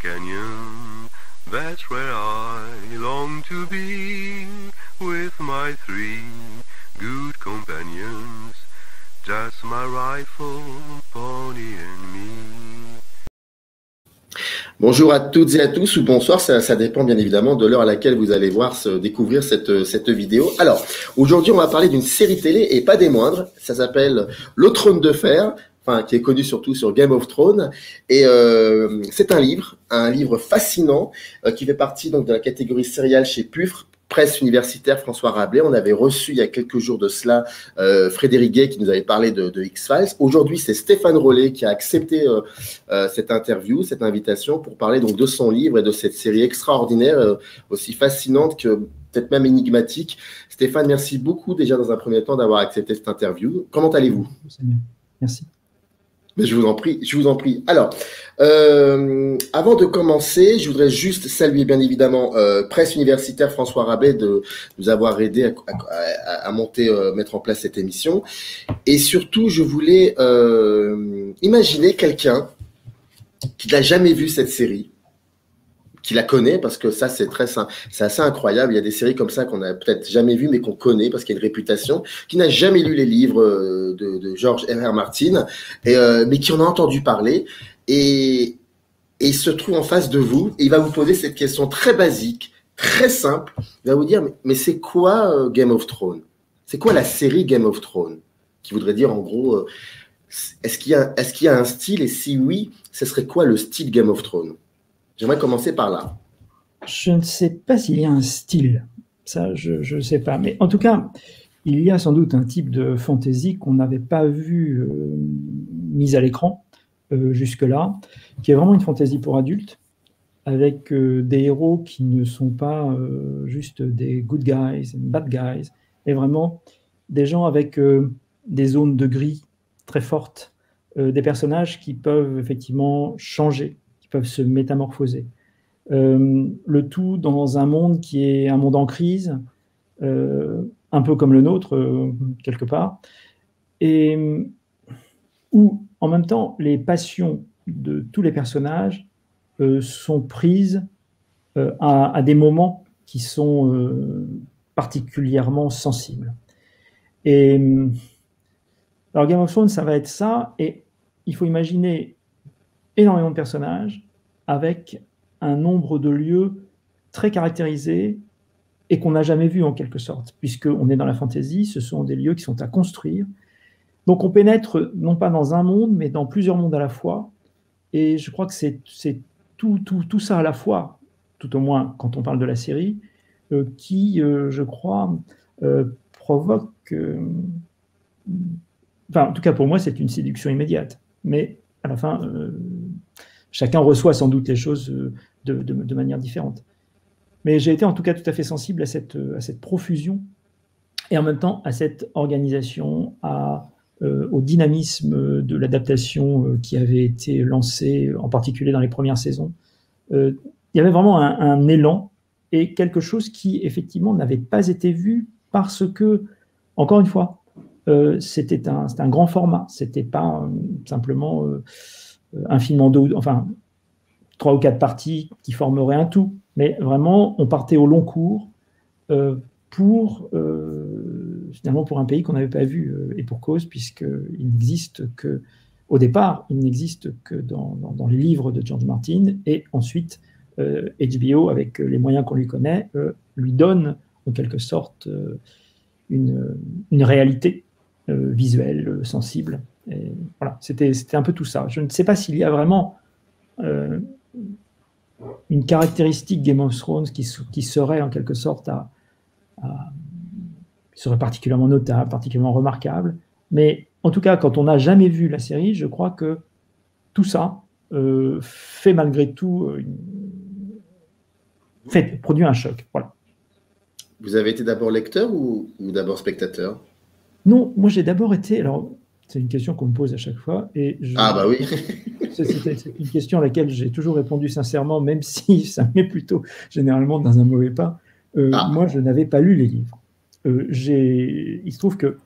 Canyon, that's where I long to be, with my three good companions, just my rifle, pony and me. Bonjour à toutes et à tous, ou bonsoir, ça dépend bien évidemment de l'heure à laquelle vous allez découvrir cette vidéo. Alors, aujourd'hui on va parler d'une série télé, et pas des moindres, ça s'appelle Le Trône de Fer, enfin, qui est connu surtout sur Game of Thrones, et c'est un livre fascinant, qui fait partie donc de la catégorie serial chez PUF, Presse universitaire François Rabelais. On avait reçu il y a quelques jours de cela Frédéric Gay qui nous avait parlé de X-Files. Aujourd'hui, c'est Stéphane Rollet qui a accepté cette interview, cette invitation pour parler donc de son livre et de cette série extraordinaire, aussi fascinante que peut-être même énigmatique. Stéphane, merci beaucoup déjà dans un premier temps d'avoir accepté cette interview. Comment allez-vous? Merci. Mais je vous en prie, je vous en prie. Alors, avant de commencer, je voudrais juste saluer bien évidemment Presse universitaire François Rabelais de nous avoir aidé à monter, mettre en place cette émission. Et surtout, je voulais imaginer quelqu'un qui n'a jamais vu cette série, qui la connaît, parce que ça, c'est assez incroyable. Il y a des séries comme ça qu'on n'a peut-être jamais vues, mais qu'on connaît parce qu'il y a une réputation, qui n'a jamais lu les livres de George R.R. Martin, mais qui en a entendu parler, et il se trouve en face de vous, et il va vous poser cette question très basique, très simple. Il va vous dire, mais c'est quoi Game of Thrones? C'est quoi la série Game of Thrones? Qui voudrait dire, en gros, est-ce qu'il y a un style, et si oui, ce serait quoi le style Game of Thrones? J'aimerais commencer par là. Je ne sais pas s'il y a un style, ça je ne sais pas, mais en tout cas, il y a sans doute un type de fantasy qu'on n'avait pas vu mise à l'écran jusque-là, qui est vraiment une fantasy pour adultes, avec des héros qui ne sont pas juste des good guys, bad guys, mais vraiment des gens avec des zones de gris très fortes, des personnages qui peuvent effectivement changer, qui peuvent se métamorphoser. Le tout dans un monde qui est un monde en crise, un peu comme le nôtre, quelque part, et où, en même temps, les passions de tous les personnages sont prises à des moments qui sont particulièrement sensibles. Et alors Game of Thrones, ça va être ça, et il faut imaginer énormément de personnages avec un nombre de lieux très caractérisés et qu'on n'a jamais vu en quelque sorte, puisqu'on est dans la fantasy, ce sont des lieux qui sont à construire. Donc on pénètre non pas dans un monde, mais dans plusieurs mondes à la fois, et je crois que c'est tout ça à la fois, tout au moins quand on parle de la série, qui, je crois, provoque... enfin, en tout cas pour moi, c'est une séduction immédiate, mais à la fin, chacun reçoit sans doute les choses de manière différente. Mais j'ai été en tout cas tout à fait sensible à cette profusion et en même temps à cette organisation, au dynamisme de l'adaptation qui avait été lancée, en particulier dans les premières saisons. Il y avait vraiment un élan et quelque chose qui effectivement n'avait pas été vu parce que, encore une fois, c'était un grand format, c'était pas simplement un film en deux, enfin 3 ou 4 parties qui formeraient un tout, mais vraiment on partait au long cours finalement pour un pays qu'on n'avait pas vu, et pour cause, puisqu'il n'existe que, au départ, il n'existe que dans les livres de George Martin, et ensuite HBO, avec les moyens qu'on lui connaît, lui donne en quelque sorte une réalité visuelle, sensible. Et voilà, c'était un peu tout ça. Je ne sais pas s'il y a vraiment une caractéristique Game of Thrones qui serait en quelque sorte qui serait particulièrement notable, particulièrement remarquable. Mais en tout cas, quand on n'a jamais vu la série, je crois que tout ça fait malgré tout produit un choc. Voilà. Vous avez été d'abord lecteur ou d'abord spectateur? Non, moi j'ai d'abord été... Alors, c'est une question qu'on me pose à chaque fois. Ah bah oui. C'est une question à laquelle j'ai toujours répondu sincèrement, même si ça me met plutôt généralement dans un mauvais pas. Moi, je n'avais pas lu les livres. Il se trouve que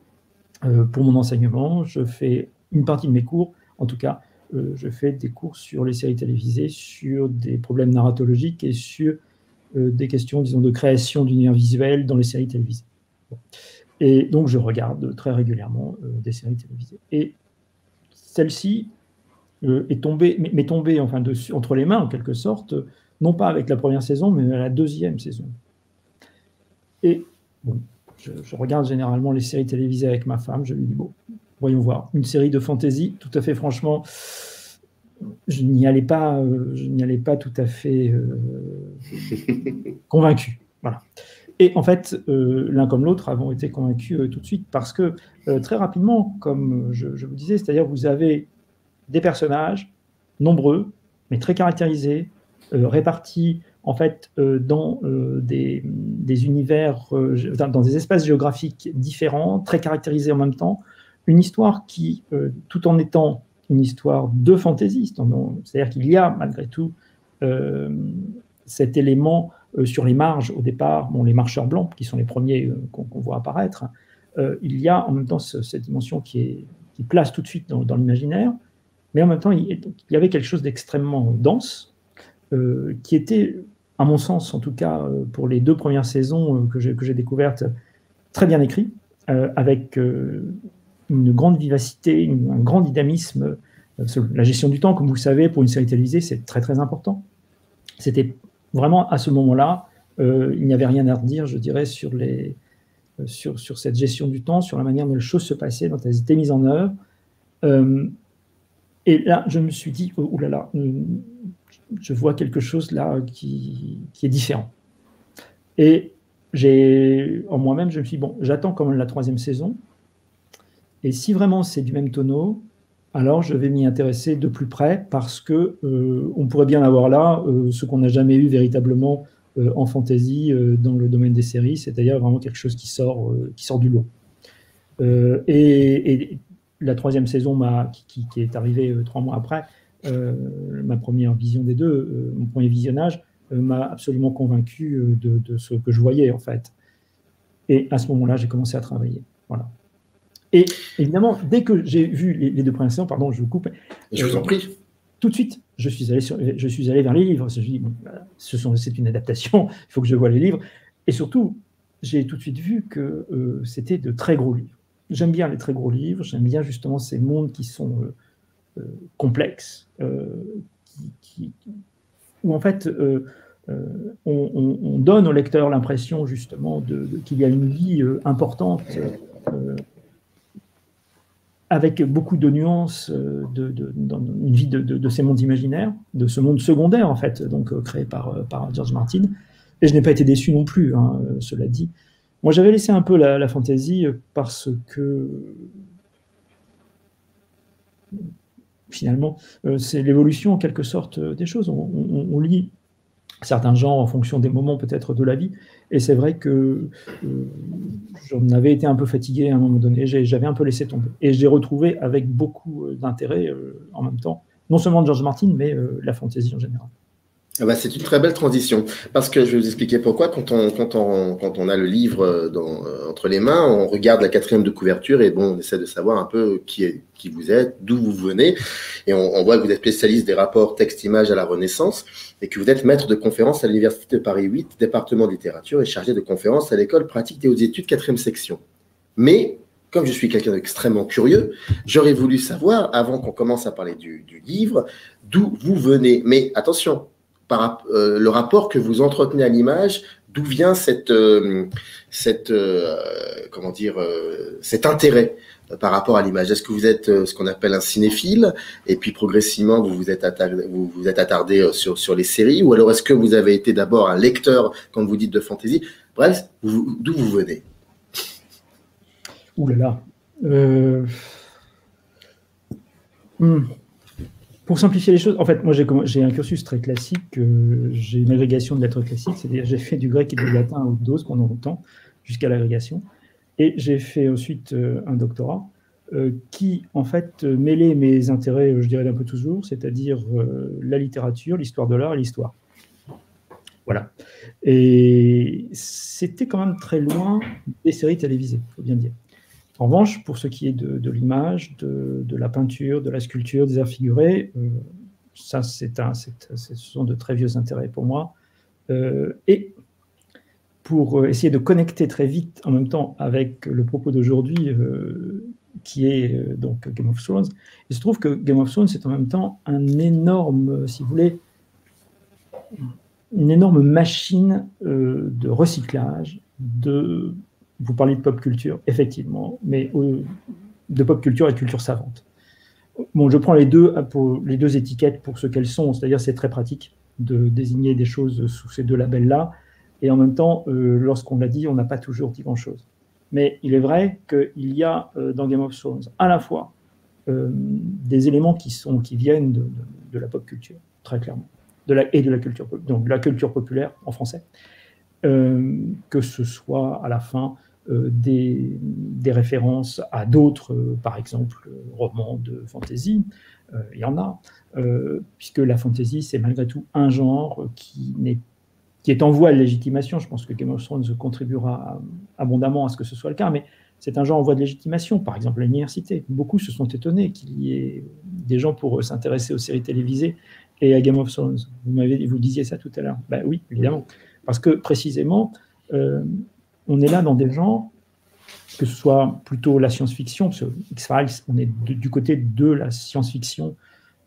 pour mon enseignement, je fais une partie de mes cours, en tout cas, je fais des cours sur les séries télévisées, sur des problèmes narratologiques et sur des questions, disons, de création d'univers visuel dans les séries télévisées. Bon. Et donc, je regarde très régulièrement des séries télévisées. Et celle-ci est tombée, mais tombée enfin, entre les mains, en quelque sorte, non pas avec la première saison, mais la deuxième saison. Et bon, je regarde généralement les séries télévisées avec ma femme. Je lui dis, bon, voyons voir. Une série de fantasy, tout à fait franchement, je n'y allais pas tout à fait convaincu. Voilà. Et en fait, l'un comme l'autre avons été convaincus tout de suite parce que très rapidement, comme je vous disais, c'est-à-dire vous avez des personnages nombreux, mais très caractérisés, répartis en fait dans des univers, dans des espaces géographiques différents, très caractérisés en même temps. Une histoire qui, tout en étant une histoire de fantasy, c'est-à-dire qu'il y a malgré tout cet élément sur les marges au départ, bon, les marcheurs blancs qui sont les premiers qu'on voit apparaître, il y a en même temps cette dimension qui place tout de suite dans l'imaginaire, mais en même temps il y avait quelque chose d'extrêmement dense qui était, à mon sens en tout cas pour les 2 premières saisons que j'ai découvertes, très bien écrit, avec une grande vivacité, un grand dynamisme. La gestion du temps, comme vous le savez, pour une série télévisée, c'est très très important. C'était vraiment à ce moment-là, il n'y avait rien à redire, je dirais, sur cette gestion du temps, sur la manière dont les choses se passaient, dont elles étaient mises en œuvre. Et là, je me suis dit, oh là là, je vois quelque chose là qui est différent. Et en moi-même, je me suis dit, bon, j'attends quand même la 3e saison. Et si vraiment c'est du même tonneau, alors je vais m'y intéresser de plus près parce que on pourrait bien avoir là ce qu'on n'a jamais eu véritablement en fantasy dans le domaine des séries, c'est-à-dire vraiment quelque chose qui sort du lot. Et la 3e saison qui est arrivée 3 mois après, ma première vision des deux, mon premier visionnage, m'a absolument convaincu de ce que je voyais en fait. Et à ce moment-là, j'ai commencé à travailler. Voilà. Et évidemment, dès que j'ai vu les 2 premières saisons, pardon, je vous coupe. Je vous en prie. Tout de suite, je suis allé vers les livres. Je me suis dit, bon, c'est une adaptation, il faut que je voie les livres. Et surtout, j'ai tout de suite vu que c'était de très gros livres. J'aime bien les très gros livres, j'aime bien justement ces mondes qui sont complexes, où en fait on donne au lecteur l'impression justement qu'il y a une vie importante, avec beaucoup de nuances dans une vie de ces mondes imaginaires, de ce monde secondaire en fait, donc créé par George Martin. Et je n'ai pas été déçu non plus, hein, cela dit. Moi, j'avais laissé un peu la fantasy parce que finalement, c'est l'évolution en quelque sorte des choses. On lit certains genres en fonction des moments peut-être de la vie. Et c'est vrai que j'en avais été un peu fatigué à un moment donné. J'avais un peu laissé tomber. Et j'ai retrouvé avec beaucoup d'intérêt en même temps, non seulement George Martin, mais la fantasy en général. Ah bah, c'est une très belle transition, parce que je vais vous expliquer pourquoi. Quand on a le livre entre les mains, on regarde la 4e de couverture et bon, on essaie de savoir un peu qui vous êtes, d'où vous venez, et on voit que vous êtes spécialiste des rapports texte-image à la Renaissance et que vous êtes maître de conférences à l'Université de Paris 8, département de littérature, et chargé de conférences à l'École pratique des hautes études 4e section. Mais comme je suis quelqu'un d'extrêmement curieux, j'aurais voulu savoir, avant qu'on commence à parler du livre, d'où vous venez. Mais attention, le rapport que vous entretenez à l'image, d'où vient cet intérêt par rapport à l'image? Est-ce que vous êtes ce qu'on appelle un cinéphile et puis progressivement vous vous êtes attardé sur les séries, ou alors est-ce que vous avez été d'abord un lecteur, comme vous dites, de fantasy? Bref, d'où vous venez? Ouh là là. Pour simplifier les choses, en fait, moi j'ai un cursus très classique, j'ai une agrégation de lettres classiques, c'est-à-dire j'ai fait du grec et du latin au DOS pendant longtemps, jusqu'à l'agrégation, et j'ai fait ensuite un doctorat qui, en fait, mêlait mes intérêts, je dirais d'un peu toujours, c'est-à-dire la littérature, l'histoire de l'art et l'histoire. Voilà. Et c'était quand même très loin des séries télévisées, il faut bien dire. En revanche, pour ce qui est de l'image, de la peinture, de la sculpture, des arts figurés, ça, ce sont de très vieux intérêts pour moi. Et pour essayer de connecter très vite en même temps avec le propos d'aujourd'hui, qui est donc Game of Thrones, il se trouve que Game of Thrones, c'est en même temps un énorme, si vous voulez, une énorme machine de recyclage, vous parlez de pop culture, effectivement, mais de pop culture et de culture savante. Bon, je prends les deux étiquettes pour ce qu'elles sont, c'est-à-dire c'est très pratique de désigner des choses sous ces deux labels-là, et en même temps, lorsqu'on l'a dit, on n'a pas toujours dit grand-chose. Mais il est vrai qu'il y a dans Game of Thrones à la fois des éléments qui viennent de la pop culture, très clairement, et de la culture, donc de la culture populaire en français, que ce soit à la fin des références à d'autres, par exemple, romans de fantasy, il y en a, puisque la fantasy, c'est malgré tout un genre qui est en voie de légitimation. Je pense que Game of Thrones contribuera abondamment à ce que ce soit le cas, mais c'est un genre en voie de légitimation. Par exemple, à l'université, beaucoup se sont étonnés qu'il y ait des gens pour s'intéresser aux séries télévisées et à Game of Thrones. Vous disiez ça tout à l'heure. Ben oui, évidemment. Parce que, précisément, on est là dans des genres, que ce soit plutôt la science-fiction, parce que X-Files, on est du côté de la science-fiction,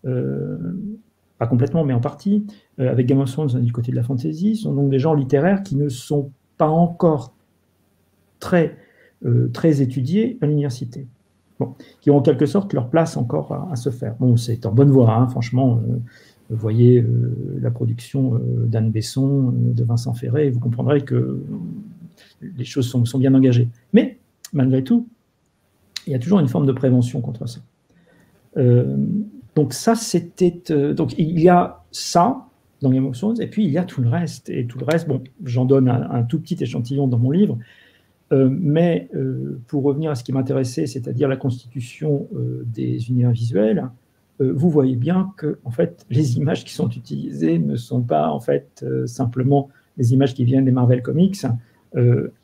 pas complètement, mais en partie. Avec Game of Thrones, on est du côté de la fantasy. Ce sont donc des genres littéraires qui ne sont pas encore très étudiés à l'université. Bon, qui ont en quelque sorte leur place encore à se faire. Bon, c'est en bonne voie, hein, franchement. Vous voyez la production d'Anne Besson, de Vincent Ferré, et vous comprendrez que les choses sont bien engagées. Mais, malgré tout, il y a toujours une forme de prévention contre ça. Donc ça, c'était... donc il y a ça dans Game of Thrones, et puis il y a tout le reste. Et tout le reste, bon, j'en donne un tout petit échantillon dans mon livre, mais pour revenir à ce qui m'intéressait, c'est-à-dire la constitution des univers visuels, vous voyez bien que en fait, les images qui sont utilisées ne sont pas en fait simplement les images qui viennent des Marvel Comics,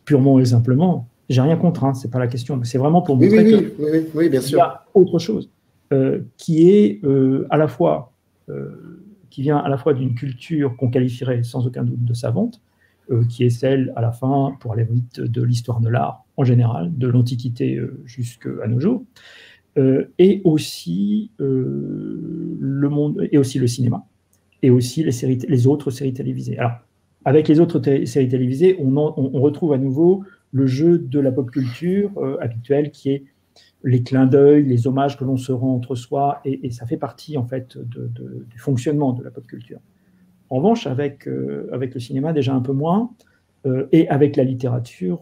purement et simplement. J'ai rien contre, hein, c'est pas la question. C'est vraiment pour montrer oui, bien sûr. Il y a autre chose qui est à la fois qui vient à la fois d'une culture qu'on qualifierait sans aucun doute de savante, qui est celle à la fin, pour aller vite, de l'histoire de l'art en général, de l'Antiquité jusqu'à nos jours. Et aussi le monde, et aussi le cinéma, et aussi les autres séries télévisées. Alors, avec les autres séries télévisées, on retrouve à nouveau le jeu de la pop culture habituelle, qui est les clins d'œil, les hommages que l'on se rend entre soi, et ça fait partie en fait du fonctionnement de la pop culture. En revanche, avec le cinéma, déjà un peu moins, et avec la littérature,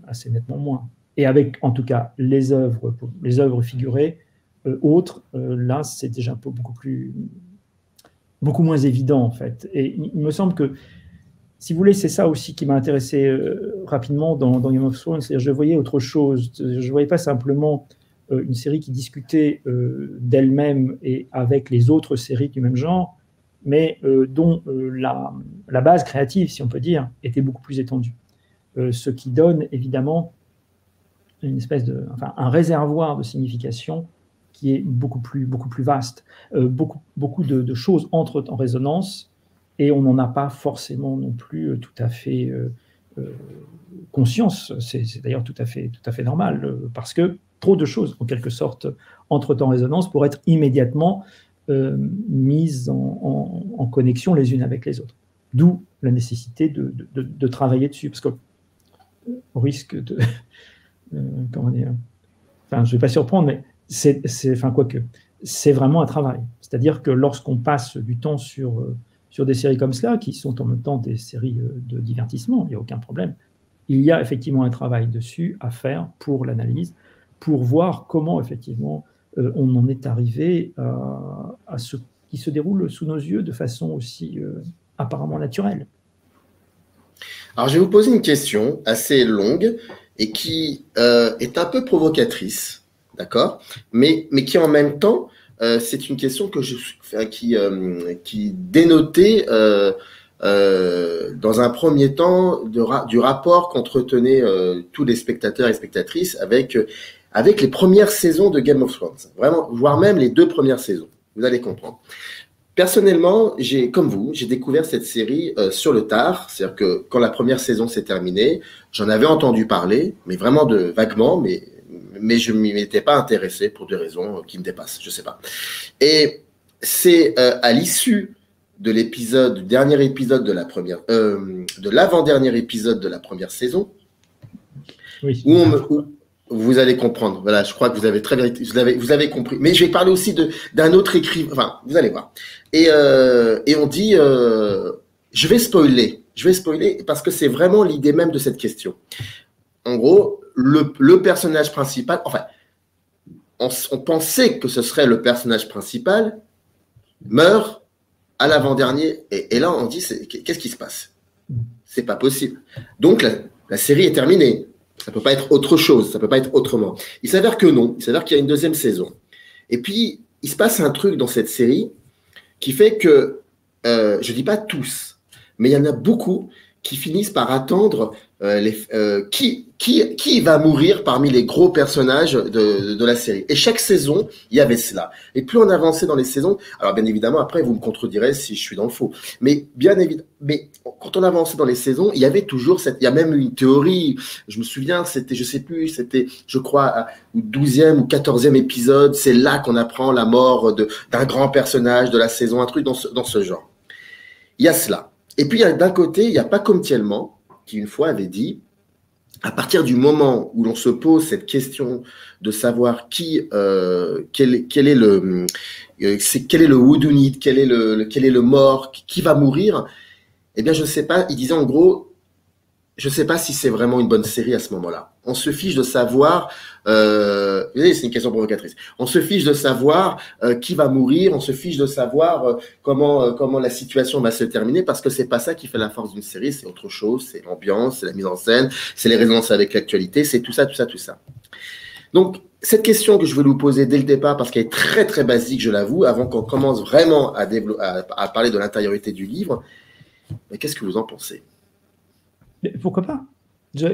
assez nettement moins. Et avec, en tout cas, les œuvres figurées, autres, là, c'est déjà beaucoup moins évident, en fait. Et il me semble que, si vous voulez, c'est ça aussi qui m'a intéressé rapidement dans Game of Thrones, c'est-à-dire je voyais autre chose. Je ne voyais pas simplement une série qui discutait d'elle-même et avec les autres séries du même genre, mais dont la base créative, si on peut dire, était beaucoup plus étendue. Ce qui donne, évidemment, une espèce un réservoir de signification qui est beaucoup plus vaste. Beaucoup de choses entrent en résonance et on n'en a pas forcément non plus tout à fait conscience. C'est d'ailleurs tout à fait normal parce que trop de choses, en quelque sorte, entrent en résonance pour être immédiatement mises en connexion les unes avec les autres. D'où la nécessité de travailler dessus, parce qu'on risque de... comment dire, je ne vais pas surprendre, mais c'est vraiment un travail. C'est-à-dire que lorsqu'on passe du temps sur des séries comme cela, qui sont en même temps des séries de divertissement, il n'y a aucun problème, il y a effectivement un travail dessus à faire pour l'analyse, pour voir comment effectivement on en est arrivé à ce qui se déroule sous nos yeux de façon aussi apparemment naturelle. Alors, je vais vous poser une question assez longue et qui est un peu provocatrice, d'accord, mais qui en même temps, c'est une question que qui dénotait dans un premier temps, du rapport qu'entretenaient tous les spectateurs et spectatrices avec les premières saisons de Game of Thrones. Vraiment, voire même les 2 premières saisons. Vous allez comprendre. Personnellement, comme vous, j'ai découvert cette série sur le tard. C'est-à-dire que quand la première saison s'est terminée, j'en avais entendu parler, mais vraiment vaguement, mais je ne m'y étais pas intéressé pour des raisons qui me dépassent, je ne sais pas. Et c'est à l'issue de du dernier épisode de de l'avant-dernier épisode de la première saison, oui, où vous allez comprendre. Voilà, je crois que vous avez très bien, vous avez compris. Mais je vais parler aussi d'un autre écrivain. Enfin, vous allez voir. Et on dit, je vais spoiler parce que c'est vraiment l'idée même de cette question. En gros, le personnage principal, enfin, on pensait que ce serait le personnage principal, meurt à l'avant-dernier, et là on dit, qu'est-ce qui se passe? C'est pas possible. Donc la série est terminée. Ça peut pas être autre chose, ça peut pas être autrement. Il s'avère que non, il s'avère qu'il y a une 2e saison. Et puis, il se passe un truc dans cette série qui fait que, je dis pas tous, mais il y en a beaucoup qui finissent par attendre qui va mourir parmi les gros personnages de la série. Et chaque saison, il y avait cela. Et plus on avançait dans les saisons, alors bien évidemment, après, vous me contredirez si je suis dans le faux. Mais bien évidemment, mais quand on avançait dans les saisons, il y avait toujours il y a même une théorie, je me souviens, je sais plus, je crois, au 12e ou 14e épisode, c'est là qu'on apprend la mort d'un grand personnage de la saison, un truc dans ce genre. Il y a cela. Et puis, d'un côté, il y a Paco Mtielman, qui une fois avait dit, à partir du moment où l'on se pose cette question de savoir quel est le whodunit, quel est le mort, qui va mourir, eh bien, je ne sais pas, il disait en gros, je ne sais pas si c'est vraiment une bonne série à ce moment-là. On se fiche de savoir, c'est une question provocatrice, on se fiche de savoir qui va mourir, on se fiche de savoir comment la situation va se terminer, parce que c'est pas ça qui fait la force d'une série, c'est autre chose, c'est l'ambiance, c'est la mise en scène, c'est les résonances avec l'actualité, c'est tout ça. Donc, cette question que je voulais vous poser dès le départ, parce qu'elle est très très basique, je l'avoue, avant qu'on commence vraiment à parler de l'intériorité du livre, mais qu'est-ce que vous en pensez? Mais pourquoi pas?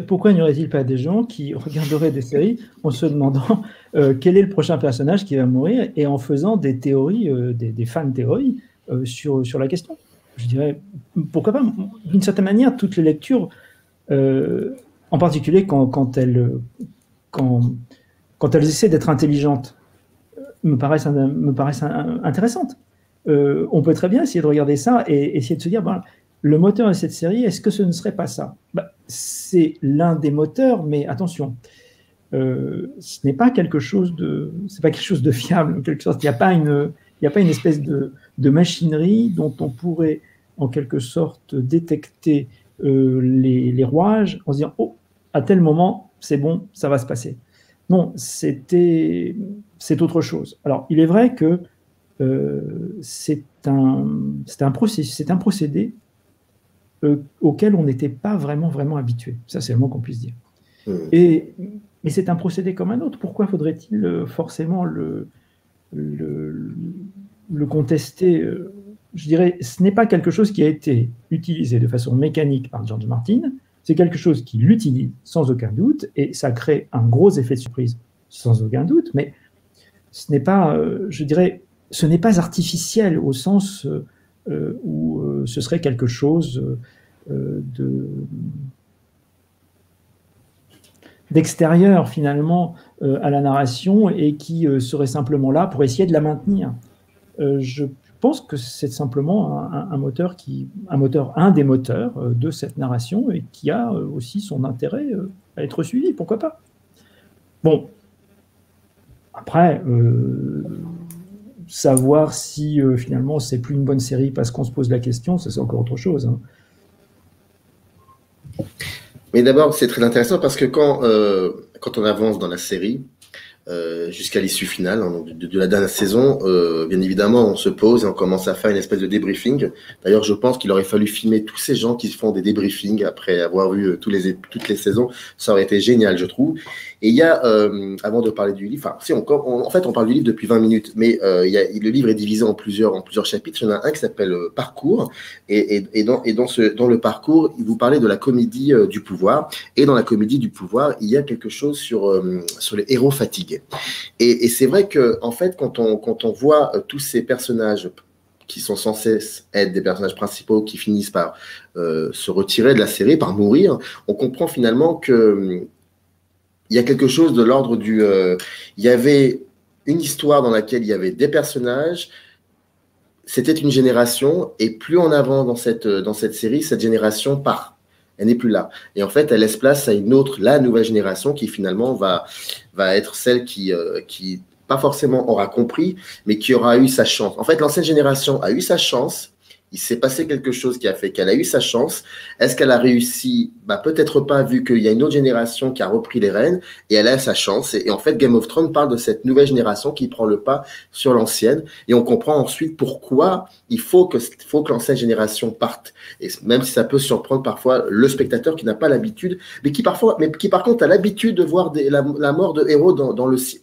Pourquoi n'y aurait-il pas des gens qui regarderaient des séries en se demandant quel est le prochain personnage qui va mourir et en faisant des théories, des fan-théories sur la question? Je dirais, pourquoi pas? D'une certaine manière, toutes les lectures, en particulier quand elles essaient d'être intelligentes, me paraissent intéressantes. On peut très bien essayer de regarder ça et essayer de se dire, le moteur de cette série, est-ce que ce ne serait pas ça? C'est l'un des moteurs, mais attention, ce n'est pas quelque chose de fiable. Il n'y a pas une espèce de machinerie dont on pourrait en quelque sorte détecter les rouages en se disant, oh, à tel moment, c'est bon, ça va se passer. Non, c'est autre chose. Alors, il est vrai que c'est un procédé auquel on n'était pas vraiment habitué. Ça, c'est le mot qu'on puisse dire. Mais c'est un procédé comme un autre. Pourquoi faudrait-il forcément le contester? Je dirais, ce n'est pas quelque chose qui a été utilisé de façon mécanique par George Martin. C'est quelque chose qui l'utilise sans aucun doute, et ça crée un gros effet de surprise sans aucun doute, mais ce n'est pas, je dirais, ce n'est pas artificiel au sens où ce serait quelque chose d'extérieur finalement à la narration et qui serait simplement là pour essayer de la maintenir. Je pense que c'est simplement un des moteurs de cette narration et qui a aussi son intérêt à être suivi, pourquoi pas. Bon, après, savoir si finalement c'est plus une bonne série parce qu'on se pose la question, ça c'est encore autre chose. Hein. Mais d'abord, c'est très intéressant parce que quand on avance dans la série, jusqu'à l'issue finale hein, de la dernière saison. Bien évidemment, on se pose et on commence à faire une espèce de débriefing. D'ailleurs, je pense qu'il aurait fallu filmer tous ces gens qui font des débriefings après avoir vu toutes les saisons. Ça aurait été génial, je trouve. Et il y a, avant de parler du livre, en fait, on parle du livre depuis 20 minutes, mais le livre est divisé en plusieurs chapitres. Il y en a un qui s'appelle Parcours, et dans le parcours, il vous parlait de la comédie du pouvoir. Et dans la comédie du pouvoir, il y a quelque chose sur les héros fatigués. Et c'est vrai que, en fait, quand on voit tous ces personnages qui sont censés être des personnages principaux qui finissent par se retirer de la série, par mourir, on comprend finalement que il y a quelque chose de l'ordre du... il y avait une histoire dans laquelle il y avait des personnages, c'était une génération, et plus en avant dans cette série, cette génération part. Elle n'est plus là. Et en fait, elle laisse place à une autre, la nouvelle génération, qui finalement va être celle qui pas forcément aura compris, mais qui aura eu sa chance. En fait, l'ancienne génération a eu sa chance. Il s'est passé quelque chose qui a fait qu'elle a eu sa chance. Est-ce qu'elle a réussi? Peut-être pas, vu qu'il y a une autre génération qui a repris les rênes et elle a sa chance. Et en fait, Game of Thrones parle de cette nouvelle génération qui prend le pas sur l'ancienne. Et on comprend ensuite pourquoi il faut que l'ancienne génération parte. Et même si ça peut surprendre parfois le spectateur qui n'a pas l'habitude, mais qui par contre a l'habitude de voir la mort de héros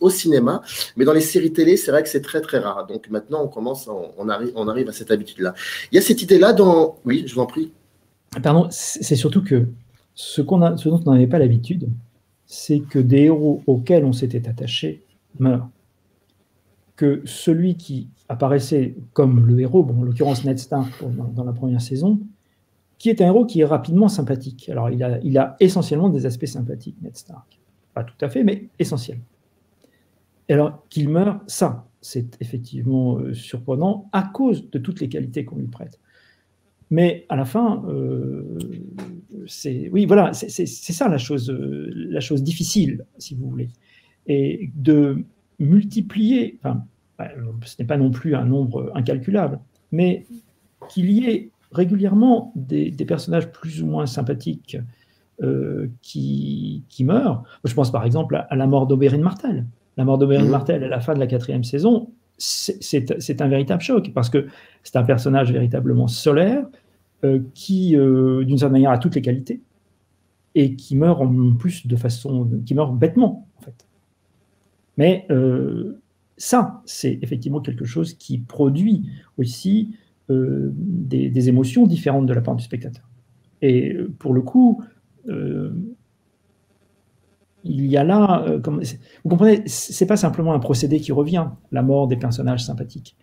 au cinéma. Mais dans les séries télé, c'est vrai que c'est très très rare. Donc maintenant, on arrive à cette habitude-là. Il y a cette idée-là dans... Oui, je vous en prie. Pardon, c'est surtout que ce dont on n'avait pas l'habitude, c'est que des héros auxquels on s'était attaché meurent. Que celui qui apparaissait comme le héros, en l'occurrence Ned Stark dans la première saison, qui est un héros qui est rapidement sympathique. Alors, il a essentiellement des aspects sympathiques, Ned Stark. Pas tout à fait, mais essentiel. Et alors, qu'il meure, ça, c'est effectivement surprenant à cause de toutes les qualités qu'on lui prête. Mais à la fin, c'est ça la chose difficile, si vous voulez. Et de multiplier, ce n'est pas non plus un nombre incalculable, mais qu'il y ait régulièrement des personnages plus ou moins sympathiques qui meurent. Je pense par exemple à la mort d'Oberyn Martell. La mort d'Oberyn Martell à la fin de la 4e saison, c'est un véritable choc, parce que c'est un personnage véritablement solaire qui, d'une certaine manière, a toutes les qualités, et qui meurt en plus qui meurt bêtement, en fait. Mais ça, c'est effectivement quelque chose qui produit aussi des émotions différentes de la part du spectateur. Et pour le coup, il y a là, vous comprenez, c'est pas simplement un procédé qui revient, la mort des personnages sympathiques.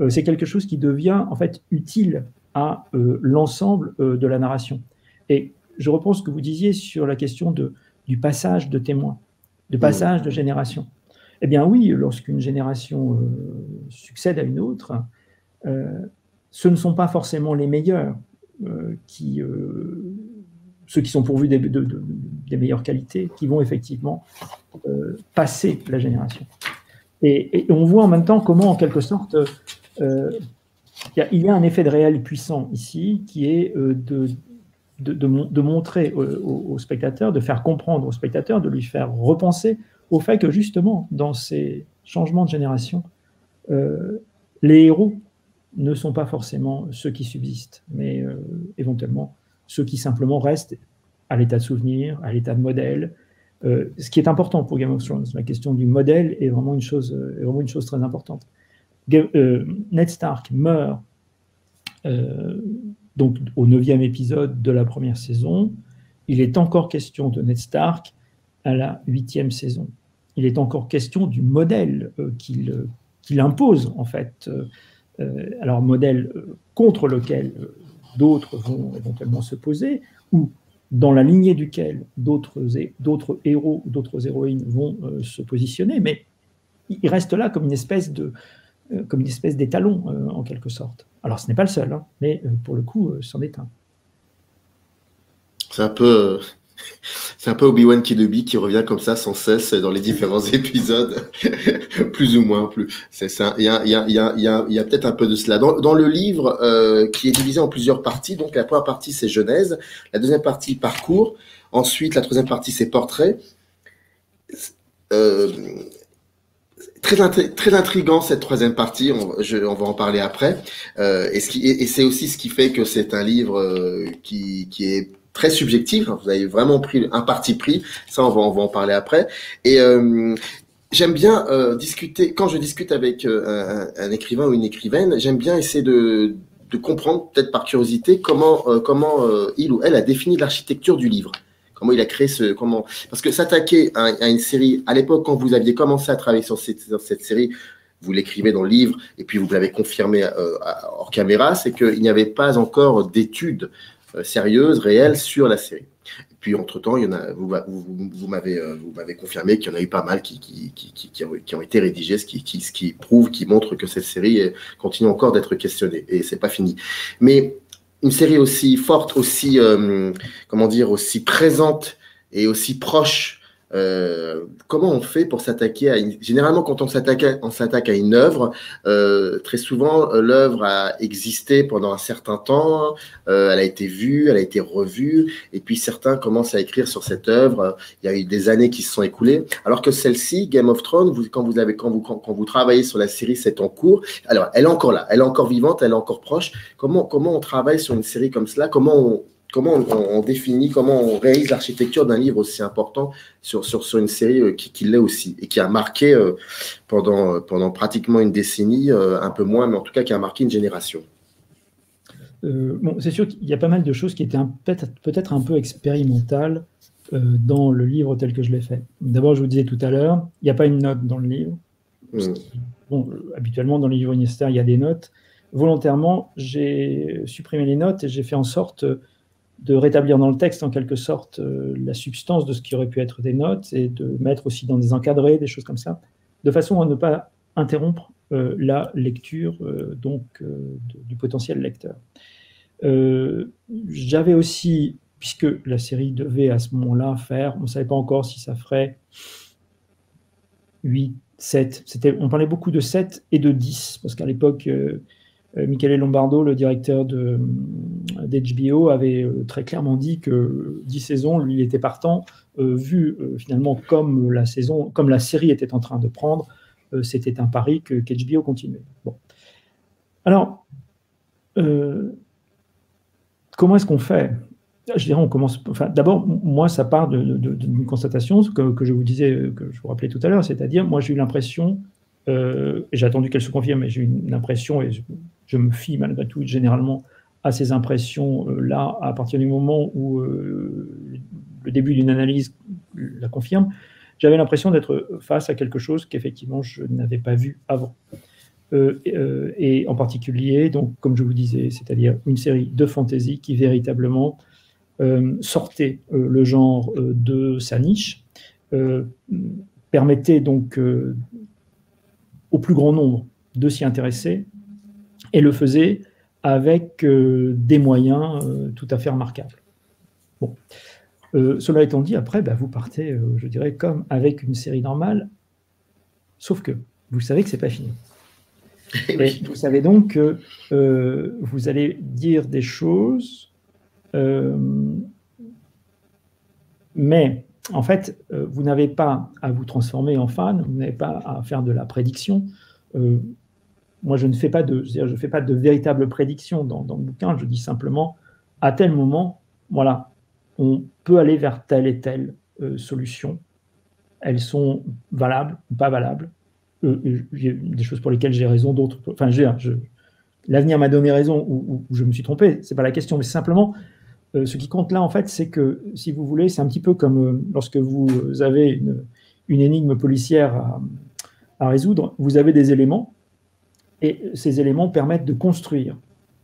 C'est quelque chose qui devient en fait utile à l'ensemble de la narration. Et je reprends ce que vous disiez sur la question du passage de témoins, de passage de génération. Eh bien oui, lorsqu'une génération succède à une autre, ce ne sont pas forcément les meilleurs ceux qui sont pourvus des meilleures qualités, qui vont effectivement passer la génération. Et on voit en même temps comment, en quelque sorte, il y a un effet de réel puissant ici, qui est de montrer au spectateur, de faire comprendre au spectateur, de lui faire repenser au fait que justement, dans ces changements de génération, les héros ne sont pas forcément ceux qui subsistent, mais éventuellement ceux qui simplement restent à l'état de souvenir, à l'état de modèle. Ce qui est important pour Game of Thrones, la question du modèle est vraiment une chose très importante. Ned Stark meurt donc au 9e épisode de la première saison. Il est encore question de Ned Stark à la 8e saison. Il est encore question du modèle qu'il impose, en fait. Alors, modèle contre lequel d'autres vont éventuellement se poser, ou dans la lignée duquel d'autres héros, d'autres héroïnes vont se positionner, mais il reste là comme une espèce d'étalon, en quelque sorte. Alors, ce n'est pas le seul, hein, mais pour le coup, c'en est un. C'est un peu Obi-Wan Kenobi qui revient comme ça sans cesse dans les différents épisodes, plus ou moins. C'est ça. Il y a peut-être un peu de cela. Dans le livre qui est divisé en plusieurs parties, donc la première partie c'est Genèse, la deuxième partie Parcours, ensuite la troisième partie c'est Portrait. Très intriguant cette troisième partie, on va en parler après. Et c'est aussi ce qui fait que c'est un livre qui est très subjectif. Vous avez vraiment pris un parti pris, ça on va en parler après. Et j'aime bien discuter, quand je discute avec un écrivain ou une écrivaine, j'aime bien essayer de comprendre, peut-être par curiosité, comment il ou elle a défini l'architecture du livre. Comment il a créé parce que s'attaquer à une série, à l'époque, quand vous aviez commencé à travailler sur cette série, vous l'écrivez dans le livre, et puis vous l'avez confirmé hors caméra, c'est qu'il n'y avait pas encore d'études sérieuses, réelles sur la série. Et puis, entre-temps, il y en a, vous m'avez confirmé qu'il y en a eu pas mal qui ont été rédigés, ce qui prouve, qui montre que cette série continue encore d'être questionnée, et c'est pas fini. Mais une série aussi forte, aussi aussi présente et aussi proche. Comment on fait pour s'attaquer Généralement, quand on s'attaque à une œuvre, très souvent, l'œuvre a existé pendant un certain temps, elle a été vue, elle a été revue, et puis certains commencent à écrire sur cette œuvre. Il y a eu des années qui se sont écoulées, alors que celle-ci, Game of Thrones, quand vous travaillez sur la série, c'est en cours. Alors, elle est encore là, elle est encore vivante, elle est encore proche. Comment on travaille sur une série comme cela? Comment on définit, comment on réalise l'architecture d'un livre aussi important sur une série qui l'est aussi, et qui a marqué pendant pratiquement une décennie, un peu moins, mais en tout cas qui a marqué une génération. C'est sûr qu'il y a pas mal de choses qui étaient peut-être un peu expérimentales dans le livre tel que je l'ai fait. D'abord, je vous disais tout à l'heure, il n'y a pas une note dans le livre. Habituellement, dans les livres universitaires, il y a des notes. Volontairement, j'ai supprimé les notes et j'ai fait en sorte de rétablir dans le texte, en quelque sorte, la substance de ce qui aurait pu être des notes, et de mettre aussi dans des encadrés, des choses comme ça, de façon à ne pas interrompre la lecture du potentiel lecteur. J'avais aussi, puisque la série devait à ce moment-là faire, on ne savait pas encore si ça ferait 8, 7, on parlait beaucoup de 7 et de 10, parce qu'à l'époque, Michele Lombardo, le directeur d'HBO, avait très clairement dit que 10 saisons, lui, il était partant, vu finalement comme la série était en train de prendre, c'était un pari qu'HBO continuait. Bon. Alors, comment est-ce qu'on fait? Je dirais, on commence. D'abord, moi, ça part d'une constatation que je vous disais, que je vous rappelais tout à l'heure, c'est-à-dire, moi, j'ai eu l'impression, et j'ai attendu qu'elle se confirme, mais j'ai eu une impression, et je me fie malgré tout généralement à ces impressions-là, à partir du moment où le début d'une analyse la confirme, j'avais l'impression d'être face à quelque chose qu'effectivement je n'avais pas vu avant. Et en particulier, donc, comme je vous disais, c'est-à-dire une série de fantasy qui véritablement sortait le genre de sa niche, permettait donc au plus grand nombre de s'y intéresser, et le faisait avec des moyens tout à fait remarquables. Bon. Cela étant dit, après, vous partez, je dirais, comme avec une série normale, sauf que vous savez que ce n'est pas fini. Et vous savez donc que vous allez dire des choses, mais en fait, vous n'avez pas à vous transformer en fan, vous n'avez pas à faire de la prédiction. Moi, je ne fais pas de véritable prédiction dans le bouquin. Je dis simplement, à tel moment, voilà, on peut aller vers telle et telle solution. Elles sont valables ou pas valables. Il y a des choses pour lesquelles j'ai raison, d'autres. Enfin, l'avenir m'a donné raison ou je me suis trompé. C'est pas la question, mais simplement, ce qui compte là, en fait, c'est que, si vous voulez, c'est un petit peu comme lorsque vous avez une énigme policière à résoudre. Vous avez des éléments. Et ces éléments permettent de construire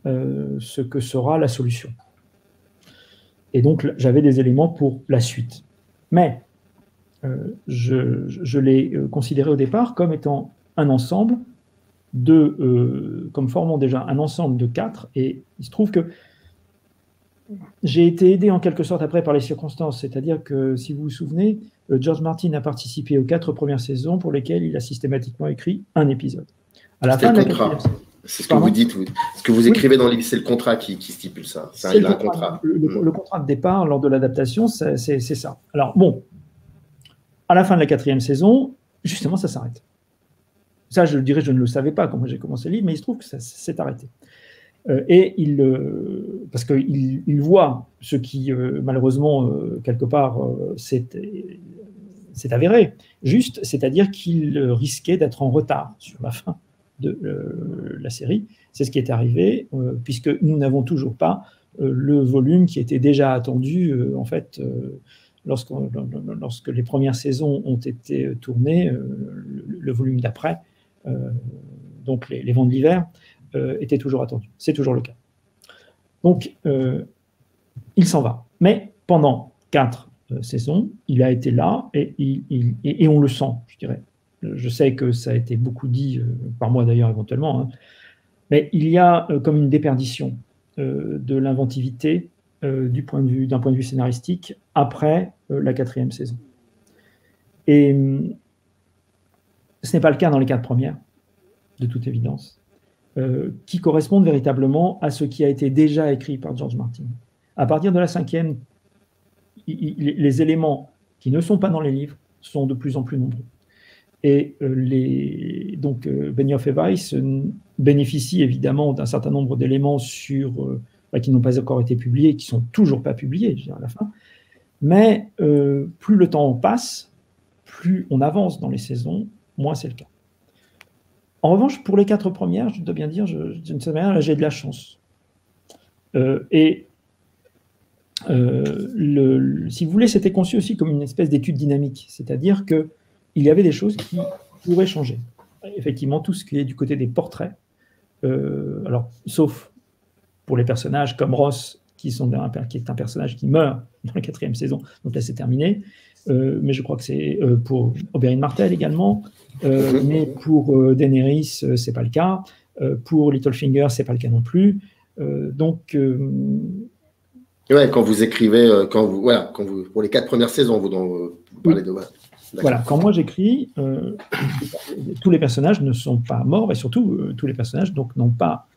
ce que sera la solution. Et donc, j'avais des éléments pour la suite. Mais je l'ai considéré au départ comme étant un ensemble comme formant déjà un ensemble de 4. Et il se trouve que j'ai été aidé en quelque sorte après par les circonstances. C'est-à-dire que, si vous vous souvenez, George Martin a participé aux 4 premières saisons pour lesquelles il a systématiquement écrit un épisode. À la fin de la quatrième. C'est ce que vous dites, ce que vous écrivez dans le livre, c'est le contrat qui stipule ça. C'est un contrat. Le contrat de départ lors de l'adaptation, c'est ça. Alors bon, à la fin de la 4e saison, justement, ça s'arrête. Ça, je dirais, je ne le savais pas quand moi j'ai commencé le livre, mais il se trouve que ça s'est arrêté. Parce qu'il voit ce qui, malheureusement, quelque part, s'est avéré juste, c'est-à-dire qu'il risquait d'être en retard sur la fin de la série. C'est ce qui est arrivé, puisque nous n'avons toujours pas le volume qui était déjà attendu, en fait, lorsque les premières saisons ont été tournées, le volume d'après, donc les vents de l'hiver, était toujours attendu. C'est toujours le cas. Donc, il s'en va. Mais pendant 4 saisons, il a été là et on le sent, je dirais. Je sais que ça a été beaucoup dit, par moi d'ailleurs éventuellement, hein, mais il y a comme une déperdition de l'inventivité d'un point de vue scénaristique après la 4e saison. Et ce n'est pas le cas dans les 4 premières, de toute évidence, qui correspondent véritablement à ce qui a été déjà écrit par George Martin. À partir de la 5e, les éléments qui ne sont pas dans les livres sont de plus en plus nombreux. Et donc Benioff et Weiss bénéficient évidemment d'un certain nombre d'éléments qui n'ont pas encore été publiés, qui ne sont toujours pas publiés, je dirais, à la fin. Mais plus le temps passe, plus on avance dans les saisons, moins c'est le cas. En revanche, pour les 4 premières, je dois bien dire, d'une certaine manière, j'ai de la chance. Si vous voulez, c'était conçu aussi comme une espèce d'étude dynamique, c'est-à-dire qu'il y avait des choses qui pourraient changer. Effectivement, tout ce qui est du côté des portraits, alors, sauf pour les personnages comme Ross, qui est un personnage qui meurt dans la 4e saison, donc là c'est terminé, mais je crois que c'est pour Oberyn Martell également, mais pour Daenerys, c'est pas le cas, pour Littlefinger, c'est pas le cas non plus, donc... Ouais, quand vous écrivez, pour les 4 premières saisons, vous parlez de... Voilà, quand moi j'écris, tous les personnages ne sont pas morts, et surtout, tous les personnages donc, n'ont pas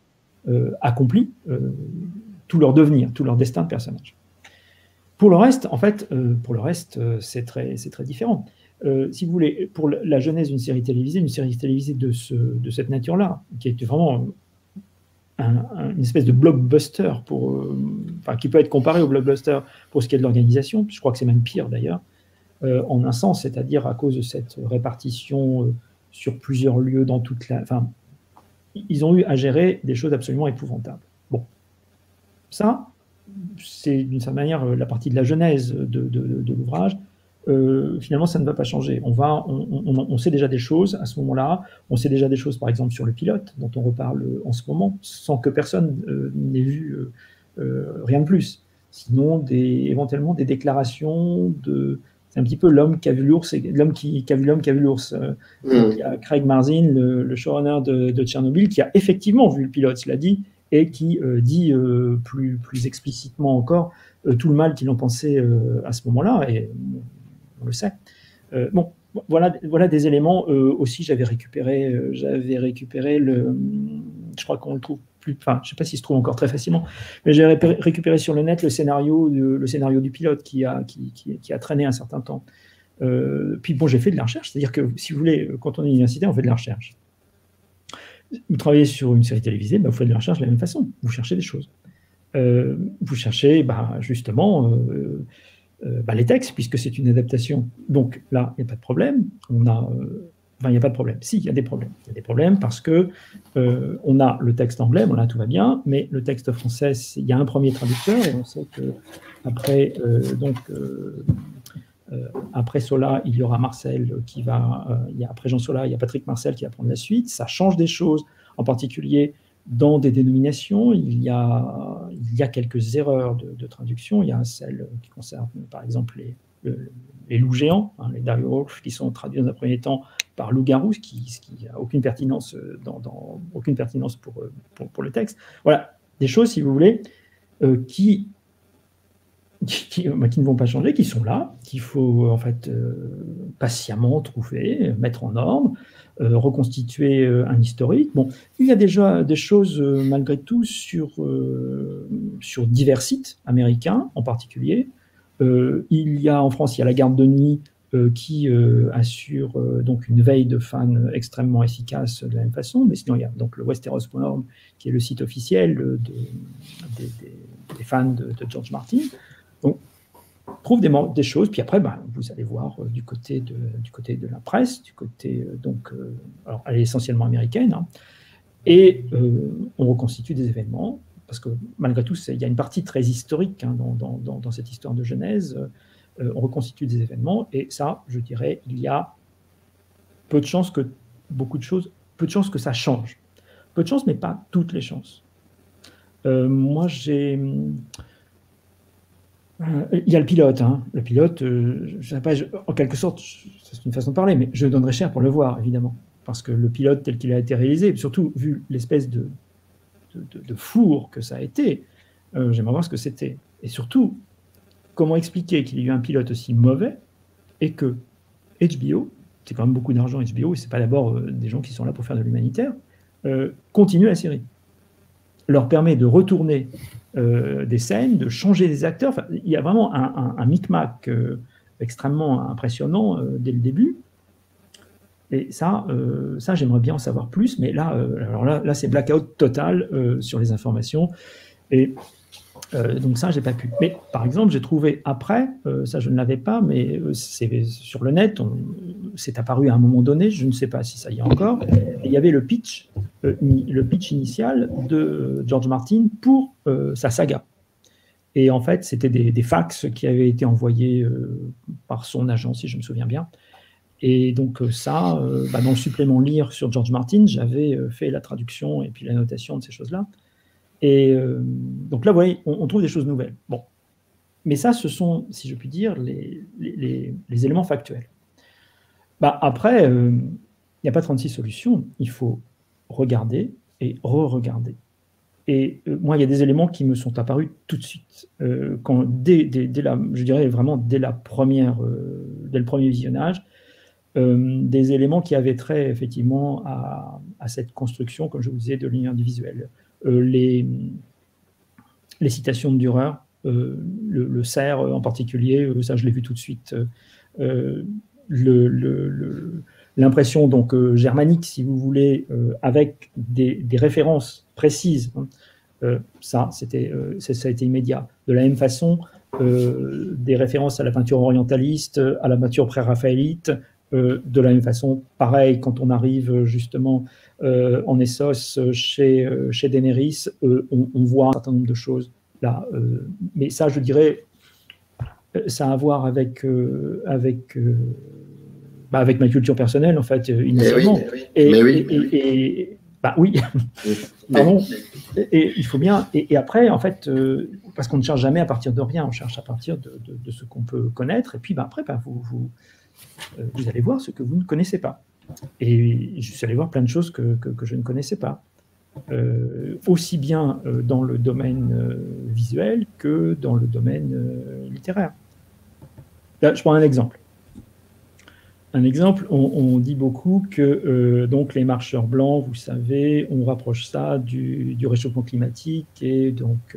accompli tout leur devenir, tout leur destin de personnage. Pour le reste, en fait, c'est très différent. Si vous voulez, pour la genèse d'une série télévisée de cette nature-là, qui était vraiment une espèce de blockbuster, qui peut être comparé au blockbuster pour ce qui est de l'organisation, je crois que c'est même pire d'ailleurs, en un sens, c'est-à-dire à cause de cette répartition sur plusieurs lieux dans toute la... Enfin, ils ont eu à gérer des choses absolument épouvantables. Bon, ça, c'est d'une certaine manière la partie de la genèse de l'ouvrage. Finalement, ça ne va pas changer. On sait déjà des choses à ce moment-là. On sait déjà des choses, par exemple, sur le pilote, dont on reparle en ce moment, sans que personne n'ait vu rien de plus. Sinon, éventuellement, des déclarations de... C'est un petit peu l'homme qui a vu l'ours, l'homme qui a vu l'homme qui a vu l'ours. Il y a Craig Mazin, le showrunner de Tchernobyl, qui a effectivement vu le pilote, cela dit, et qui dit plus explicitement encore tout le mal qu'il en pensait à ce moment-là, et on le sait. Voilà des éléments. Aussi, j'avais récupéré je crois qu'on le trouve plus, enfin, je ne sais pas s'il se trouve encore très facilement, mais j'ai récupéré sur le net le scénario du pilote qui a traîné un certain temps. Puis bon, j'ai fait de la recherche, c'est-à-dire que si vous voulez, quand on est universitaire, on fait de la recherche. Vous travaillez sur une série télévisée, vous faites de la recherche de la même façon, vous cherchez des choses. Vous cherchez justement les textes, puisque c'est une adaptation. Donc là, il n'y a pas de problème. Il n'y a pas de problème. Si, il y a des problèmes. Il y a des problèmes parce que on a le texte anglais, là tout va bien, mais le texte français, il y a un premier traducteur, et on sait qu'après après Sola, il y aura Marcel qui va... après Jean Sola, il y a Patrick Marcel qui va prendre la suite. Ça change des choses, en particulier dans des dénominations. Il y a quelques erreurs de traduction. Il y a celle qui concerne, par exemple, les loups géants, les direwolves, qui sont traduits dans un premier temps par loup-garou, qui n'a aucune pertinence, aucune pertinence pour le texte. Voilà, des choses, si vous voulez, qui ne vont pas changer, qui sont là, qu'il faut en fait patiemment trouver, mettre en ordre, reconstituer un historique. Bon, il y a déjà des choses malgré tout sur divers sites américains en particulier. En France, il y a La Garde de nuit qui assure donc une veille de fans extrêmement efficace de la même façon. Mais sinon, il y a donc le Westeros.org, qui est le site officiel des fans de George Martin. Donc, on trouve des choses, puis après, vous allez voir du côté de la presse, du côté, alors elle est essentiellement américaine, hein, et on reconstitue des événements, parce que malgré tout, il y a une partie très historique hein, dans cette histoire de Genèse. On reconstitue des événements, et ça, je dirais, il y a peu de chances que ça change. Peu de chances, mais pas toutes les chances. Moi, il y a le pilote. Hein. Le pilote, je sais pas, en quelque sorte, c'est une façon de parler, mais je donnerais cher pour le voir, évidemment. Parce que le pilote tel qu'il a été réalisé, surtout vu l'espèce de four que ça a été, j'aimerais voir ce que c'était. Et surtout, comment expliquer qu'il y ait eu un pilote aussi mauvais et que HBO, c'est quand même beaucoup d'argent HBO, et c'est pas d'abord des gens qui sont là pour faire de l'humanitaire, continue la série. Leur permet de retourner des scènes, de changer des acteurs. Enfin, il y a vraiment un micmac extrêmement impressionnant dès le début. Et ça j'aimerais bien en savoir plus, mais là c'est blackout total sur les informations. Et donc ça, j'ai pas pu. Mais par exemple, j'ai trouvé après, ça je ne l'avais pas, mais c'est sur le net, c'est apparu à un moment donné, je ne sais pas si ça y est encore, et il y avait le pitch initial de George Martin pour sa saga. Et en fait, c'était des fax qui avaient été envoyés par son agent, si je me souviens bien. Et donc ça, dans le supplément lire sur George Martin, j'avais fait la traduction et puis la notation de ces choses-là. Et donc là, vous voyez, on trouve des choses nouvelles. Bon. Mais ça, ce sont, si je puis dire, les éléments factuels. Après, il n'y a pas 36 solutions. Il faut regarder et re-regarder. Et moi, il y a des éléments qui me sont apparus tout de suite. Je dirais vraiment dès le premier visionnage, des éléments qui avaient trait effectivement à cette construction, comme je vous disais, de l'univers du visuel. Les citations de Dürer, le cerf en particulier, ça je l'ai vu tout de suite. L'impression donc germanique, si vous voulez, avec des références précises, ça a été immédiat. De la même façon, des références à la peinture orientaliste, à la peinture pré-raphaélite. De la même façon, pareil, quand on arrive justement en Essos chez Daenerys, on voit un certain nombre de choses là. Mais ça, je dirais, ça a à voir avec ma culture personnelle, en fait, initialement. Oui. Pardon. Et il faut bien. Et après, en fait, parce qu'on ne cherche jamais à partir de rien, on cherche à partir de ce qu'on peut connaître. Et puis, après, vous allez voir ce que vous ne connaissez pas. Et je suis allé voir plein de choses que je ne connaissais pas. Aussi bien dans le domaine visuel que dans le domaine littéraire. Là, je prends un exemple. On dit beaucoup que donc les marcheurs blancs, vous savez, on rapproche ça du réchauffement climatique et donc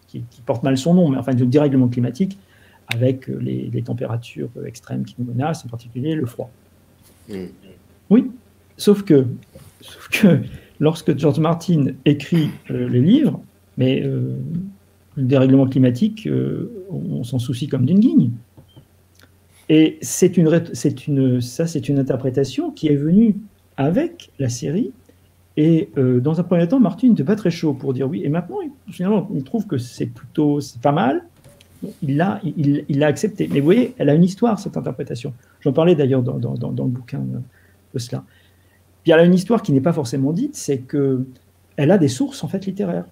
qui porte mal son nom, mais enfin du dérèglement climatique avec les températures extrêmes qui nous menacent, en particulier le froid. Oui, sauf que lorsque George Martin écrit les livres, mais le dérèglement climatique, on s'en soucie comme d'une guigne. Et c'est une interprétation qui est venue avec la série. Et dans un premier temps, Martin n'était pas très chaud pour dire oui. Et maintenant, finalement, il trouve que c'est pas mal. Il l'a accepté. Mais vous voyez, elle a une histoire, cette interprétation. J'en parlais d'ailleurs dans le bouquin de cela. Puis elle a une histoire qui n'est pas forcément dite, c'est qu'elle a des sources en fait littéraires.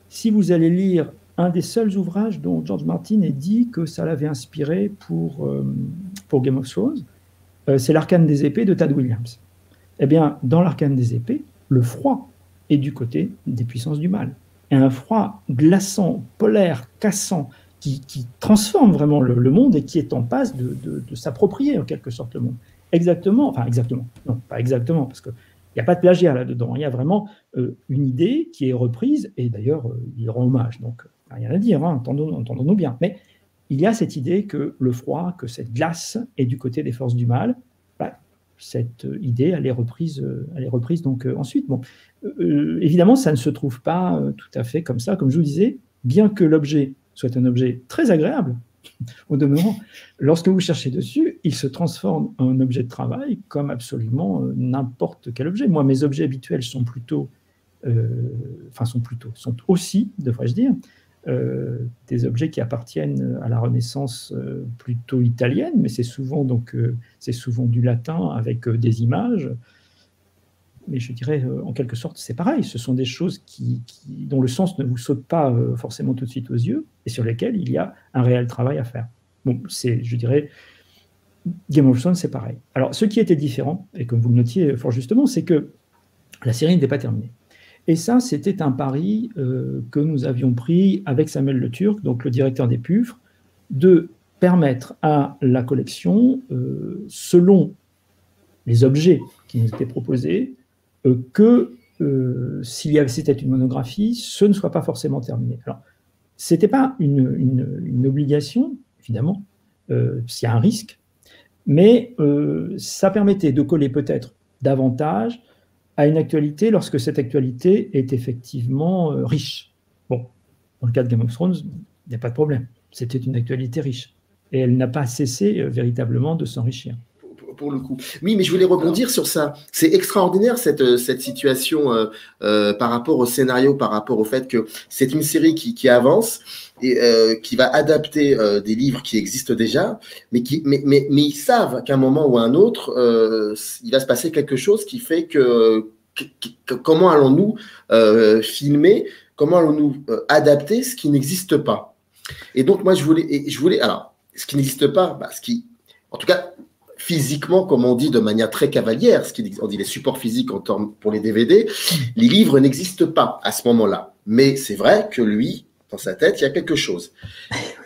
Si vous allez lire un des seuls ouvrages dont George Martin ait dit que ça l'avait inspiré pour Game of Thrones, c'est l'Arcane des épées de Tad Williams. Eh bien, dans l'Arcane des épées, le froid est du côté des puissances du mal. Et un froid glaçant, polaire, cassant, qui transforme vraiment le monde et qui est en passe de s'approprier en quelque sorte le monde. Exactement, non, pas exactement, parce qu'il n'y a pas de plagiat là-dedans, il y a vraiment une idée qui est reprise, et d'ailleurs, il rend hommage, donc rien à dire, hein, entendons-nous bien. Mais il y a cette idée que le froid, que cette glace est du côté des forces du mal. Bah, cette idée, elle est reprise donc ensuite. Bon, évidemment, ça ne se trouve pas tout à fait comme ça, comme je vous disais, bien que l'objet soit un objet très agréable. Au demeurant, lorsque vous cherchez dessus, il se transforme en objet de travail comme absolument n'importe quel objet. Moi, mes objets habituels sont sont aussi, devrais-je dire, des objets qui appartiennent à la Renaissance plutôt italienne, mais c'est souvent du latin avec des images. Mais je dirais, en quelque sorte, c'est pareil. Ce sont des choses dont le sens ne vous saute pas forcément tout de suite aux yeux et sur lesquelles il y a un réel travail à faire. Bon, je dirais, Game of Thrones, c'est pareil. Alors, ce qui était différent, et comme vous le notiez fort justement, c'est que la série n'était pas terminée. Et ça, c'était un pari que nous avions pris avec Samuel Le Turc, donc le directeur des PUFR, de permettre à la collection, selon les objets qui nous étaient proposés, que c'était une monographie, ce ne soit pas forcément terminé. Alors, ce n'était pas une obligation, évidemment, s'il y a un risque, mais ça permettait de coller peut-être davantage à une actualité lorsque cette actualité est effectivement riche. Bon, dans le cas de Game of Thrones, il n'y a pas de problème. C'était une actualité riche. Et elle n'a pas cessé véritablement de s'enrichir. Pour le coup. Oui, mais je voulais rebondir sur ça. C'est extraordinaire cette situation par rapport au scénario, par rapport au fait que c'est une série qui avance et qui va adapter des livres qui existent déjà, mais ils savent qu'à un moment ou à un autre, il va se passer quelque chose qui fait que comment allons-nous filmer, comment allons-nous adapter ce qui n'existe pas. Et donc moi je voulais alors ce qui n'existe pas, en tout cas physiquement, comme on dit de manière très cavalière, on dit les supports physiques pour les DVD, les livres n'existent pas à ce moment-là. Mais c'est vrai que lui, dans sa tête, il y a quelque chose.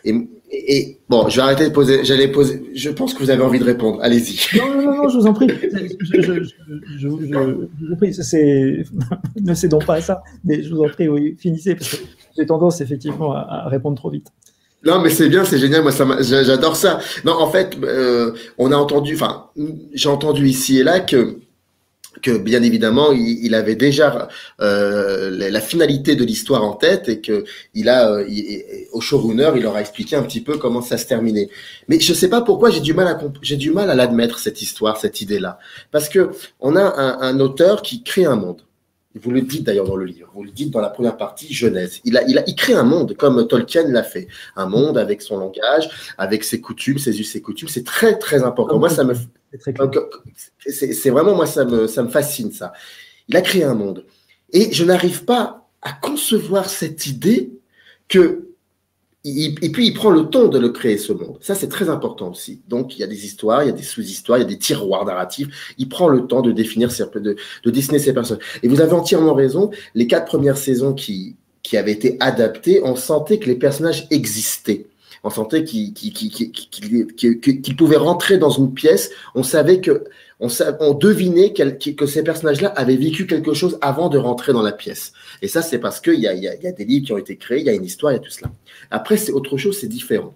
Et bon, je vais arrêter de poser. Je pense que vous avez envie de répondre. Allez-y. Non, je vous en prie. Je vous en prie. Ne cédons pas à ça. Mais je vous en prie, oui, finissez, parce que j'ai tendance effectivement à répondre trop vite. Non, mais c'est bien, c'est génial. Moi, j'adore ça. Non, en fait, j'ai entendu ici et là que bien évidemment, il avait déjà la finalité de l'histoire en tête et que au showrunner, il leur a expliqué un petit peu comment ça se terminait. Mais je sais pas pourquoi j'ai du mal à l'admettre, cette histoire, cette idée-là, parce que on a un auteur qui crée un monde. Vous le dites d'ailleurs dans le livre, vous le dites dans la première partie, Genèse. Il crée un monde comme Tolkien l'a fait. Un monde avec son langage, avec ses coutumes, ses us et coutumes. C'est très, très important. Moi, c'est vraiment, moi, ça me fascine, ça. Il a créé un monde. Et je n'arrive pas à concevoir cette idée et puis il prend le temps de le créer, ce monde. Ça, c'est très important aussi. Donc, il y a des histoires, il y a des sous-histoires, il y a des tiroirs narratifs. Il prend le temps de définir, de dessiner ces personnes. Et vous avez entièrement raison. Les 4 premières saisons qui avaient été adaptées, on sentait que les personnages existaient. On sentait qu'ils pouvaient rentrer dans une pièce. On savait on devinait que ces personnages-là avaient vécu quelque chose avant de rentrer dans la pièce. Et ça, c'est parce qu'il y a des livres qui ont été créés, il y a une histoire, il y a tout cela. Après, c'est autre chose, c'est différent.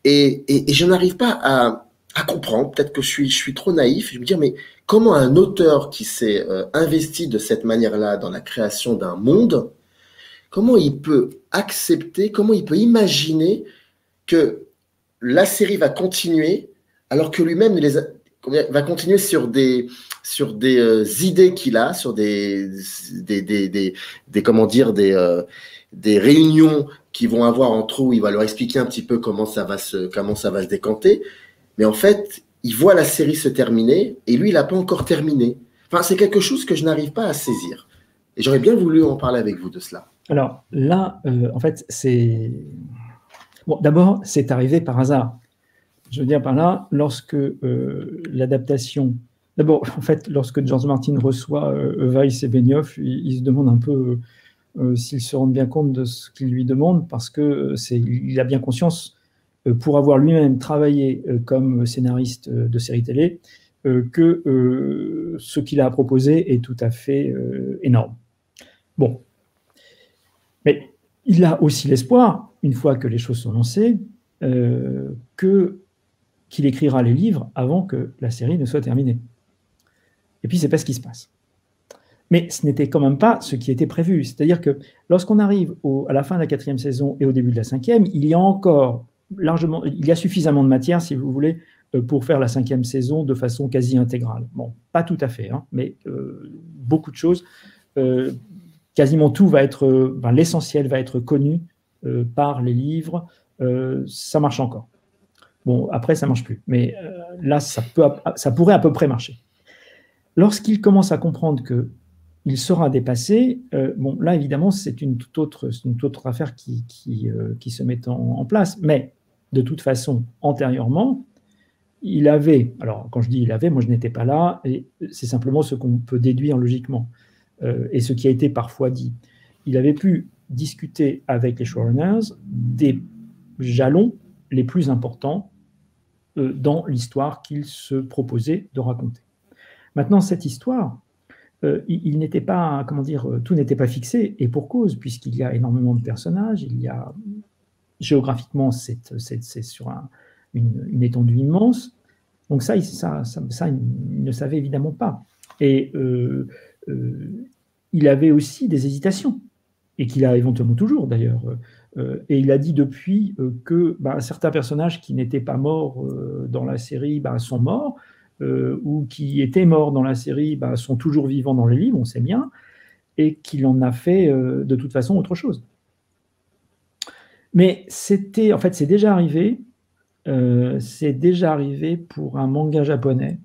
Et je n'arrive pas à comprendre, peut-être que je suis trop naïf, je me dis, mais comment un auteur qui s'est investi de cette manière-là dans la création d'un monde, comment il peut accepter, comment il peut imaginer que la série va continuer alors que lui-même va continuer sur des idées qu'il a, sur des réunions qu'ils vont avoir entre eux, où il va leur expliquer un petit peu comment ça va se décanter. Mais en fait, il voit la série se terminer et lui, il n'a pas encore terminé. Enfin, c'est quelque chose que je n'arrive pas à saisir. Et j'aurais bien voulu en parler avec vous de cela. Alors là, en fait, c'est... Bon, d'abord, c'est arrivé par hasard. Je veux dire par là, lorsque l'adaptation... D'abord, en fait, lorsque George Martin reçoit Weiss et Benioff, il se demande un peu s'ils se rendent bien compte de ce qu'il lui demande, parce qu'il a bien conscience, pour avoir lui-même travaillé comme scénariste de série télé, que ce qu'il a proposé est tout à fait énorme. Bon. Mais il a aussi l'espoir, une fois que les choses sont lancées, qu'il écrira les livres avant que la série ne soit terminée. Et puis, c'est pas ce qui se passe. Mais ce n'était quand même pas ce qui était prévu. C'est-à-dire que lorsqu'on arrive à la fin de la 4e saison et au début de la 5e, il y a suffisamment de matière, si vous voulez, pour faire la 5e saison de façon quasi intégrale. Bon, pas tout à fait, hein, mais beaucoup de choses. Quasiment tout va être, l'essentiel va être connu par les livres. Ça marche encore. Bon, après, ça marche plus. Mais là, ça pourrait à peu près marcher. Lorsqu'il commence à comprendre qu'il sera dépassé, bon, là, évidemment, c'est une toute autre affaire qui se met en place. Mais, de toute façon, antérieurement, il avait, alors quand je dis il avait, moi je n'étais pas là, et c'est simplement ce qu'on peut déduire logiquement, et ce qui a été parfois dit. Il avait pu discuter avec les showrunners des jalons les plus importants dans l'histoire qu'il se proposait de raconter. Maintenant, cette histoire, il n'était pas, tout n'était pas fixé, et pour cause, puisqu'il y a énormément de personnages, il y a géographiquement, c'est sur une étendue immense. Donc ça, il ne savait évidemment pas. Et il avait aussi des hésitations, et qu'il a éventuellement toujours d'ailleurs. Et il a dit depuis que certains personnages qui n'étaient pas morts dans la série sont morts, ou qui étaient morts dans la série sont toujours vivants dans les livres, on sait bien, et qu'il en a fait de toute façon autre chose. Mais c'est déjà arrivé. C'est déjà arrivé pour un manga japonais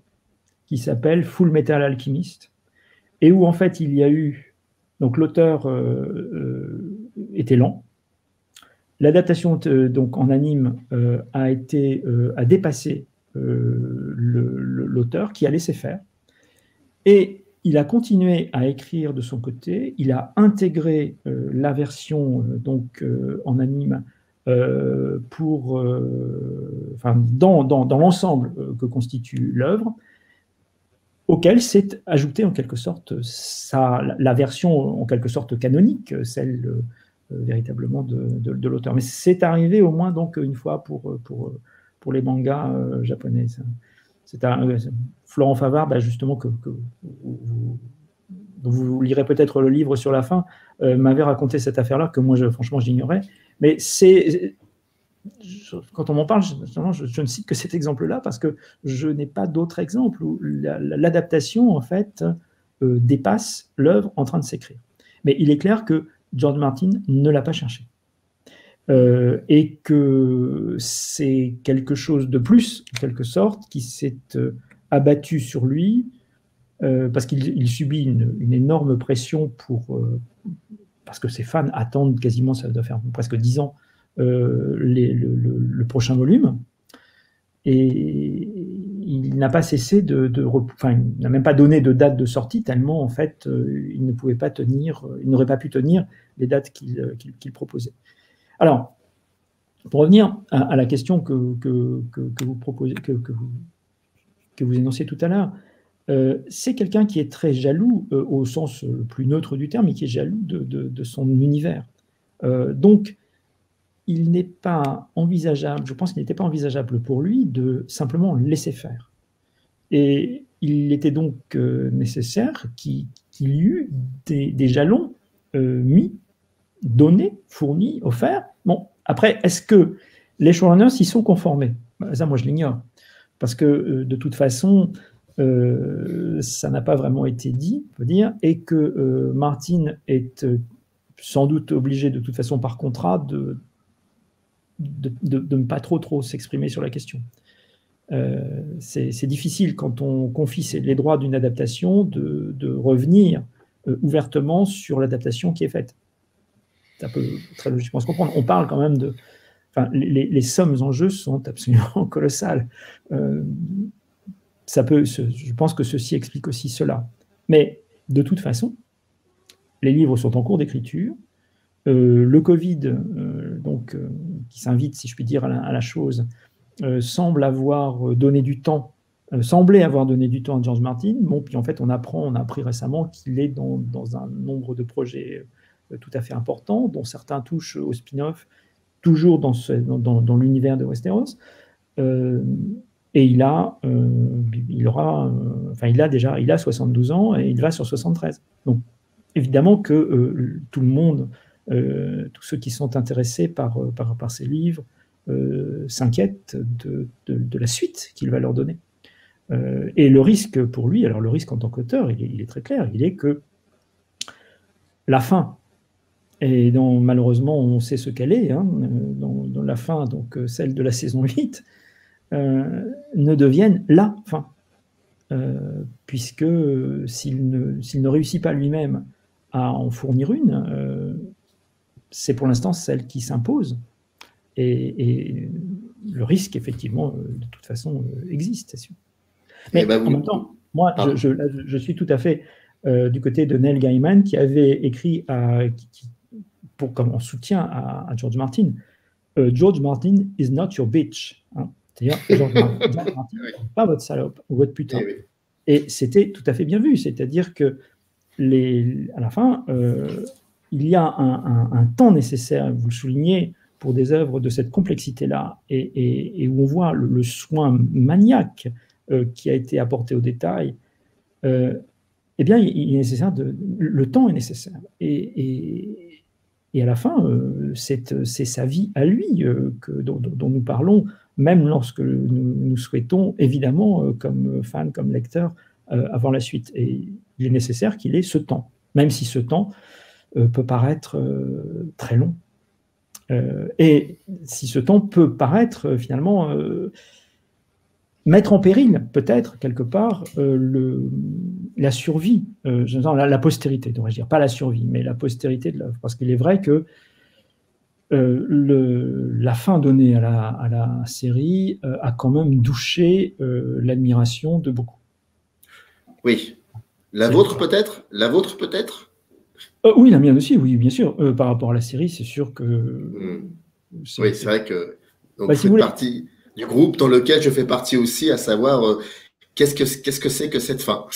qui s'appelle Full Metal Alchemist, et où en fait il y a eu, donc l'auteur était lent, l'adaptation donc en anime a dépassé l'auteur qui a laissé faire, et il a continué à écrire de son côté, il a intégré la version en anime dans l'ensemble que constitue l'œuvre, auquel s'est ajoutée en quelque sorte la version en quelque sorte canonique, celle véritablement de l'auteur. Mais c'est arrivé au moins donc une fois pour les mangas japonais. Florent Favard, justement, dont vous lirez peut-être le livre sur la fin, m'avait raconté cette affaire-là que moi, franchement, j'ignorais. Mais quand on m'en parle, je ne cite que cet exemple-là parce que je n'ai pas d'autres exemples où l'adaptation, en fait, dépasse l'œuvre en train de s'écrire. Mais il est clair que George Martin ne l'a pas cherché. Et que c'est quelque chose de plus, en quelque sorte, qui s'est abattu sur lui, parce qu'il subit une énorme pression parce que ses fans attendent quasiment, ça doit faire presque 10 ans, le prochain volume, et il n'a pas cessé il n'a même pas donné de date de sortie, tellement en fait il n'aurait pas pu tenir les dates qu'il proposait. Alors, pour revenir à la question que vous proposez, que vous énonciez tout à l'heure, c'est quelqu'un qui est très jaloux, au sens le plus neutre du terme, et qui est jaloux de son univers. Donc, il n'est pas envisageable, je pense qu'il n'était pas envisageable pour lui de simplement laisser faire. Et il était donc nécessaire qu'il y eût des jalons donnés, fournis, offerts. Bon, après, est-ce que les showrunners s'y sont conformés ? Ça, moi, je l'ignore. Parce que, de toute façon, ça n'a pas vraiment été dit, on peut dire, et que Martin est sans doute obligé, de toute façon, par contrat, de ne pas trop s'exprimer sur la question. C'est difficile, quand on confie les droits d'une adaptation, de revenir ouvertement sur l'adaptation qui est faite. Ça peut très logiquement se comprendre. On parle quand même les sommes en jeu sont absolument colossales. Je pense que ceci explique aussi cela. Mais de toute façon, les livres sont en cours d'écriture. Le Covid, qui s'invite, si je puis dire, à la chose, semblait avoir donné du temps à George Martin. Bon, puis en fait, on a appris récemment qu'il est dans un nombre de projets tout à fait importants, dont certains touchent au spin-off, toujours dans l'univers de Westeros. Et il a 72 ans et il va sur 73. Donc, évidemment que tout le monde, tous ceux qui sont intéressés par ces livres, s'inquiètent de la suite qu'il va leur donner. Et le risque pour lui, alors le risque en tant qu'auteur, il est très clair, il est que la fin, et malheureusement on sait ce qu'elle est, dans la fin, donc celle de la saison 8, ne devienne la fin. Puisque s'il ne réussit pas lui-même à en fournir une, c'est pour l'instant celle qui s'impose. Et le risque, effectivement, de toute façon, existe, c'est sûr. Mais en même temps, moi, je suis tout à fait du côté de Neil Gaiman, qui avait écrit comme en soutien à George Martin, George Martin is not your bitch. C'est-à-dire, George Martin n'est pas votre salope ou votre putain. Et c'était tout à fait bien vu. C'est-à-dire que à la fin, il y a un temps nécessaire, vous le soulignez, pour des œuvres de cette complexité-là, et où on voit le soin maniaque qui a été apporté au détail. Eh bien, il est nécessaire le temps est nécessaire. Et à la fin, c'est sa vie à lui dont nous parlons, même lorsque nous souhaitons, évidemment, comme fan, comme lecteur, avoir la suite. Et il est nécessaire qu'il ait ce temps, même si ce temps peut paraître très long. Et si ce temps peut paraître, finalement, mettre en péril, peut-être, quelque part, la survie, la postérité, devrais-je dire, pas la survie, mais la postérité de l'œuvre. Parce qu'il est vrai que la fin donnée à la série a quand même douché l'admiration de beaucoup. Oui. La vôtre peut-être ? Oui, la mienne aussi, oui, bien sûr. Par rapport à la série, c'est sûr que... Oui, c'est vrai que donc, vous faites partie du groupe dans lequel je fais partie aussi, à savoir qu'est-ce que c'est que cette fin.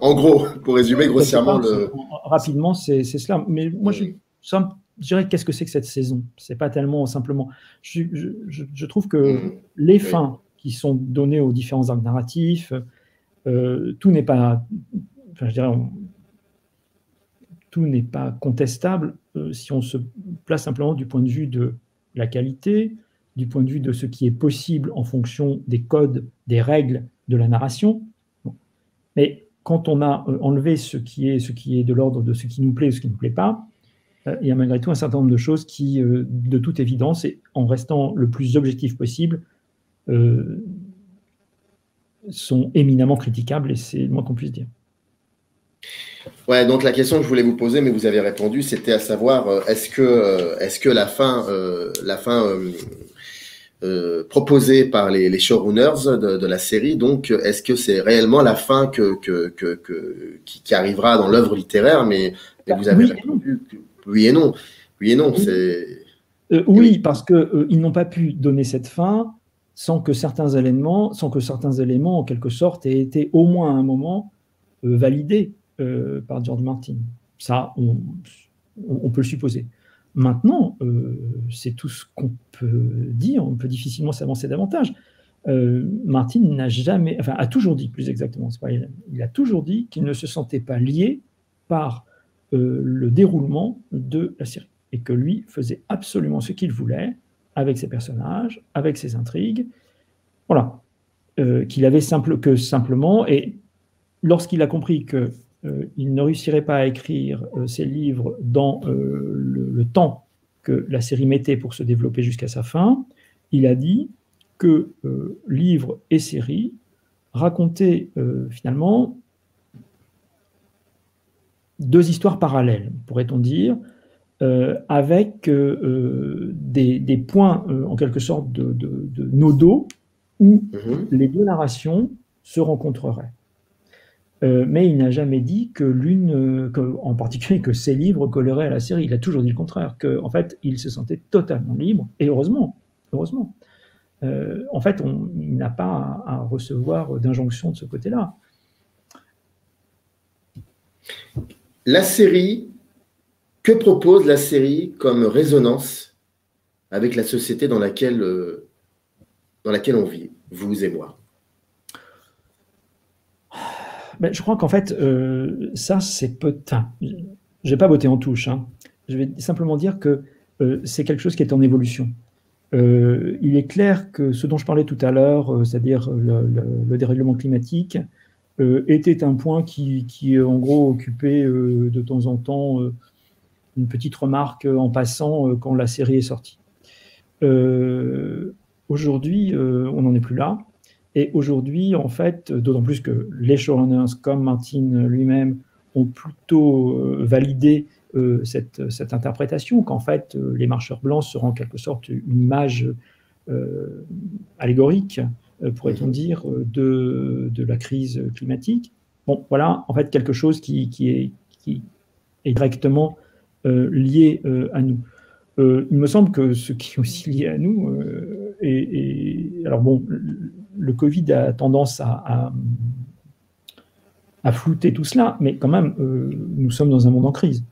En gros, pour résumer grossièrement rapidement, c'est cela. Mais moi, je dirais qu'est-ce que c'est que cette saison. C'est pas tellement simplement... Je trouve que les fins qui sont données aux différents arcs narratifs, tout n'est pas... Enfin, je dirais... tout n'est pas contestable si on se place simplement du point de vue de la qualité, du point de vue de ce qui est possible en fonction des codes, des règles de la narration. Bon. Mais quand on a enlevé ce qui est de l'ordre de ce qui nous plaît ou ce qui ne nous plaît pas, il y a malgré tout un certain nombre de choses qui, de toute évidence, et en restant le plus objectif possible, sont éminemment critiquables, et c'est le moins qu'on puisse dire. Ouais, donc la question que je voulais vous poser, mais vous avez répondu, c'était à savoir est-ce que la fin proposée par les showrunners de la série, donc est-ce que c'est réellement la fin qui arrivera dans l'œuvre littéraire, mais vous avez répondu oui et non. Oui et non, c'est oui, parce que ils n'ont pas pu donner cette fin sans que certains éléments en quelque sorte aient été au moins à un moment validés par George Martin. Ça, on peut le supposer. Maintenant, c'est tout ce qu'on peut dire. On peut difficilement s'avancer davantage. Martin a toujours dit, plus exactement, il a toujours dit qu'il ne se sentait pas lié par le déroulement de la série et que lui faisait absolument ce qu'il voulait avec ses personnages, avec ses intrigues. Voilà. Qu'il avait simplement, et lorsqu'il a compris que il ne réussirait pas à écrire ses livres dans le temps que la série mettait pour se développer jusqu'à sa fin, il a dit que livres et séries racontaient finalement deux histoires parallèles, pourrait-on dire, avec des points en quelque sorte de nodaux où les deux narrations se rencontreraient. Mais il n'a jamais dit en particulier que ses livres colleraient à la série. Il a toujours dit le contraire, qu'en fait, il se sentait totalement libre, et heureusement. En fait, il n'a pas à recevoir d'injonction de ce côté-là. La série, que propose la série comme résonance avec la société dans laquelle on vit, vous et moi? Ben, je crois qu'en fait, ça, c'est enfin, je vais pas botter en touche, hein. Je vais simplement dire que c'est quelque chose qui est en évolution. Il est clair que ce dont je parlais tout à l'heure, c'est-à-dire le dérèglement climatique, était un point qui en gros, occupait de temps en temps une petite remarque en passant quand la série est sortie. Aujourd'hui, on n'en est plus là. Et aujourd'hui, en fait, d'autant plus que les showrunners, comme Martin lui-même, ont plutôt validé cette interprétation, qu'en fait, les marcheurs blancs seront en quelque sorte une image allégorique, pourrait-on dire, de la crise climatique. Bon, voilà, en fait, quelque chose qui est directement lié à nous. Il me semble que ce qui est aussi lié à nous, alors bon, le Covid a tendance à flouter tout cela, mais quand même, nous sommes dans un monde en crise.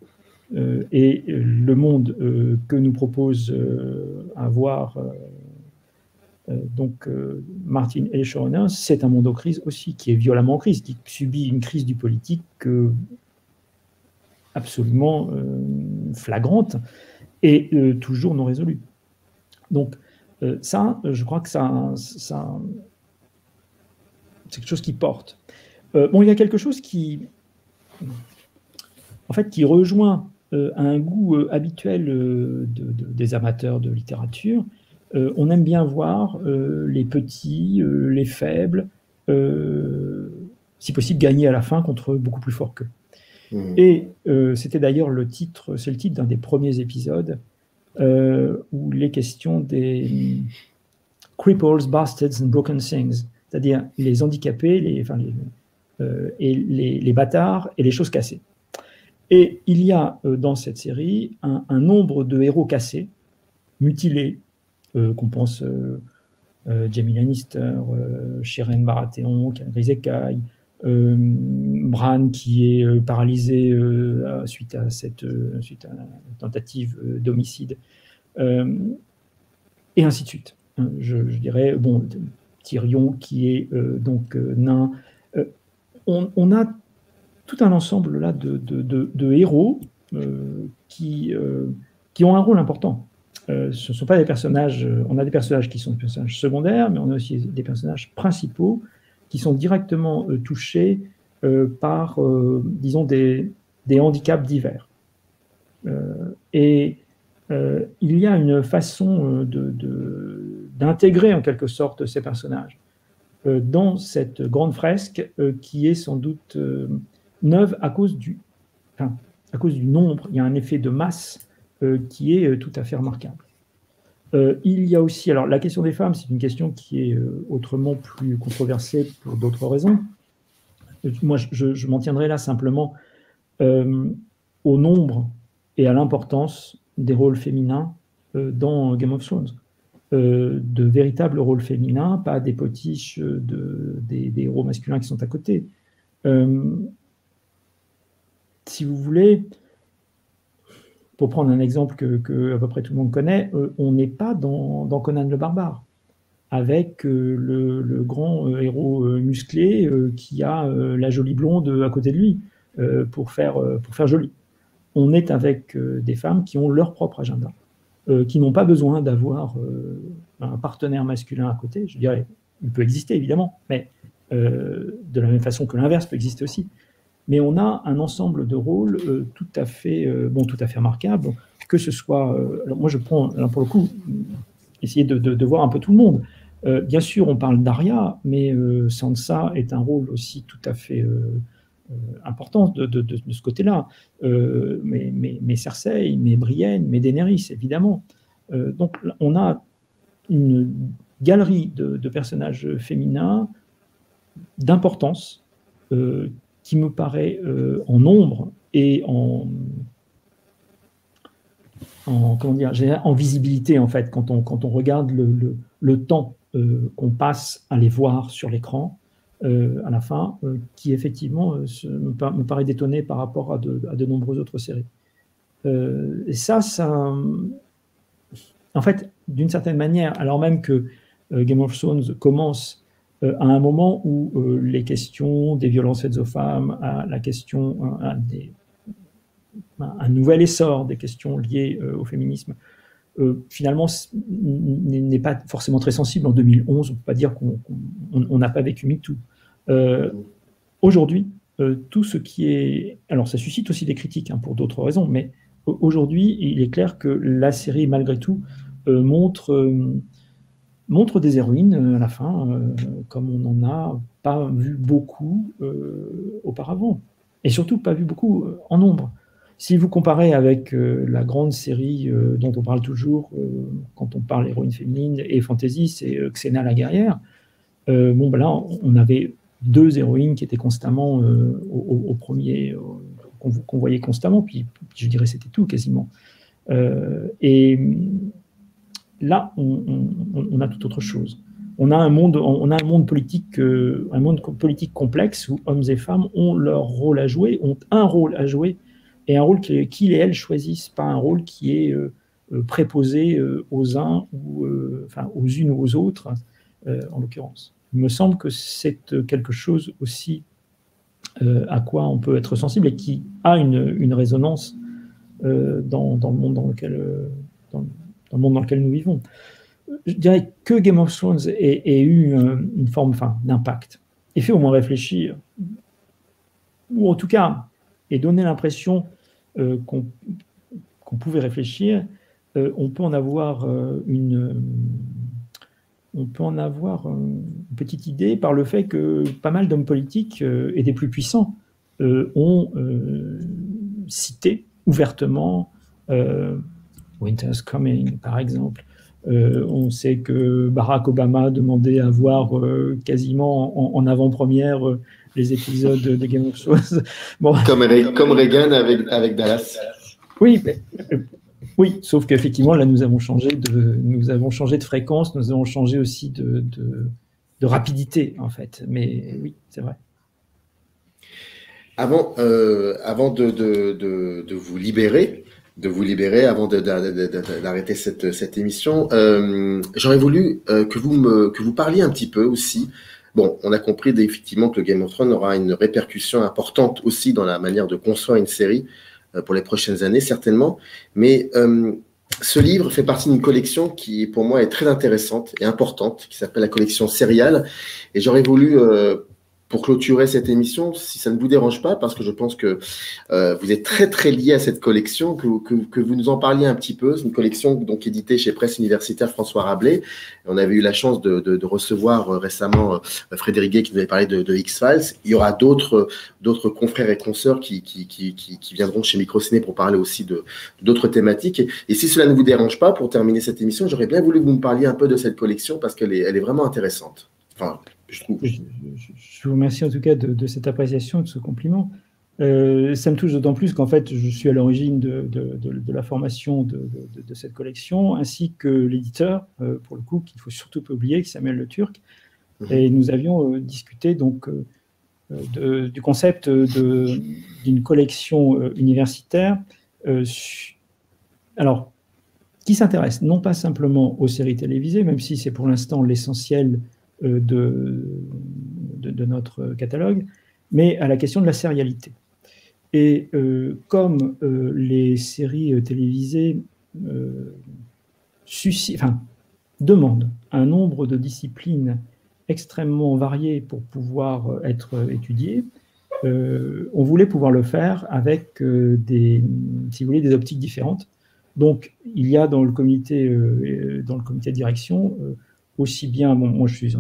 Et le monde que nous propose à voir Martin et les showrunners, c'est un monde en crise aussi, qui est violemment en crise, qui subit une crise du politique absolument flagrante et toujours non résolue. Donc ça, je crois que ça c'est quelque chose qui porte. Bon, il y a quelque chose qui rejoint un goût habituel des amateurs de littérature. On aime bien voir les petits, les faibles, si possible gagner à la fin contre beaucoup plus forts qu'eux. Et c'était d'ailleurs c'est le titre d'un des premiers épisodes où il est question des cripples, bastards and broken things, c'est-à-dire les handicapés, les bâtards et les choses cassées. Et il y a dans cette série un nombre de héros cassés, mutilés, qu'on pense Jamie Lannister, Shiren Baratheon, Gris Écaille, Bran qui est paralysé suite à une tentative d'homicide, et ainsi de suite. Je dirais, bon, Tyrion qui est nain. On a tout un ensemble là de héros qui ont un rôle important. Ce ne sont pas des personnages, on a des personnages qui sont des personnages secondaires, mais on a aussi des personnages principaux qui sont directement touchés par, disons, des handicaps divers. Et il y a une façon d'intégrer en quelque sorte ces personnages dans cette grande fresque qui est sans doute neuve à cause du nombre. Il y a un effet de masse qui est tout à fait remarquable. Il y a aussi, alors la question des femmes, c'est une question qui est autrement plus controversée pour d'autres raisons. Moi, je m'en tiendrai là simplement au nombre et à l'importance des rôles féminins dans Game of Thrones. De véritables rôles féminins, pas des potiches des héros masculins qui sont à côté. Si vous voulez, pour prendre un exemple que à peu près tout le monde connaît, on n'est pas dans Conan le Barbare, avec le grand héros musclé qui a la jolie blonde à côté de lui pour faire joli. On est avec des femmes qui ont leur propre agenda, qui n'ont pas besoin d'avoir un partenaire masculin à côté. Je dirais, il peut exister évidemment, mais de la même façon que l'inverse peut exister aussi. Mais on a un ensemble de rôles tout à fait remarquables, que ce soit... alors moi, je prends, alors pour le coup, essayer de voir un peu tout le monde. Bien sûr, on parle d'Arya, mais Sansa est un rôle aussi tout à fait important de ce côté-là. Mais Cersei, mais Brienne, mais Daenerys, évidemment. Donc, on a une galerie de personnages féminins d'importance qui me paraît en nombre et en visibilité, en fait, quand on regarde le temps qu'on passe à les voir sur l'écran à la fin, qui effectivement me paraît détonné par rapport à de nombreuses autres séries. Et ça en fait, d'une certaine manière, alors même que Game of Thrones commence à un moment où les questions des violences faites aux femmes, à la question, un nouvel essor des questions liées au féminisme, finalement, n'est pas forcément très sensible. En 2011, on ne peut pas dire qu'on n'a pas vécu MeToo. Aujourd'hui, tout ce qui est... Alors, ça suscite aussi des critiques pour d'autres raisons, mais aujourd'hui, il est clair que la série, malgré tout, montre des héroïnes à la fin, comme on n'en a pas vu beaucoup auparavant. Et surtout, pas vu beaucoup en nombre. Si vous comparez avec la grande série dont on parle toujours quand on parle héroïne féminine et fantasy, c'est Xena la guerrière. Bon, ben là, on avait 2 héroïnes qui étaient constamment au premier, qu'on voyait constamment, puis je dirais c'était tout quasiment. Et là, on a tout autre chose. On a un monde politique complexe où hommes et femmes ont leur rôle à jouer, ont un rôle à jouer, et un rôle qu'ils et elles choisissent, pas un rôle qui est préposé aux uns ou aux unes ou aux autres, en l'occurrence. Il me semble que c'est quelque chose aussi à quoi on peut être sensible et qui a une résonance dans le monde dans lequel nous vivons. Je dirais que Game of Thrones ait eu une forme d'impact, et fait au moins réfléchir, ou en tout cas ait donné l'impression qu'on pouvait réfléchir. On peut en avoir une petite idée par le fait que pas mal d'hommes politiques et des plus puissants ont cité ouvertement Winter's Coming, par exemple. On sait que Barack Obama demandait à voir quasiment en avant-première les épisodes de Game of Thrones. Bon. Comme Reagan avec Dallas. Oui, oui, sauf qu'effectivement, là, nous avons changé de fréquence, nous avons changé aussi de rapidité, en fait. Mais oui, c'est vrai. Avant de vous libérer, avant d'arrêter cette émission, j'aurais voulu que vous parliez un petit peu aussi. Bon, on a compris effectivement que le Game of Thrones aura une répercussion importante aussi dans la manière de construire une série pour les prochaines années, certainement. Mais ce livre fait partie d'une collection qui, pour moi, est très intéressante et importante, qui s'appelle la collection Serial. Et j'aurais voulu... pour clôturer cette émission, si ça ne vous dérange pas, parce que je pense que vous êtes très très lié à cette collection, que vous nous en parliez un petit peu. C'est une collection donc éditée chez Presse Universitaire François Rabelais. On avait eu la chance de recevoir récemment Frédéric Gay qui nous avait parlé de X-Files. Il y aura d'autres confrères et consoeurs qui viendront chez Microciné pour parler aussi d'autres thématiques. Et si cela ne vous dérange pas, pour terminer cette émission, j'aurais bien voulu que vous me parliez un peu de cette collection parce qu'elle est vraiment intéressante. Enfin, je trouve. Je vous remercie en tout cas de cette appréciation, de ce compliment. Ça me touche d'autant plus qu'en fait, je suis à l'origine de la formation de cette collection, ainsi que l'éditeur, pour le coup, qu'il ne faut surtout pas oublier, qui est Samuel Le Turc. Et nous avions discuté donc du concept d'une collection universitaire, alors, qui s'intéresse non pas simplement aux séries télévisées, même si c'est pour l'instant l'essentiel de notre catalogue, mais à la question de la sérialité. Et comme les séries télévisées demandent un nombre de disciplines extrêmement variées pour pouvoir être étudiées, on voulait pouvoir le faire avec des optiques différentes. Donc, il y a dans le comité de direction aussi bien, moi je suis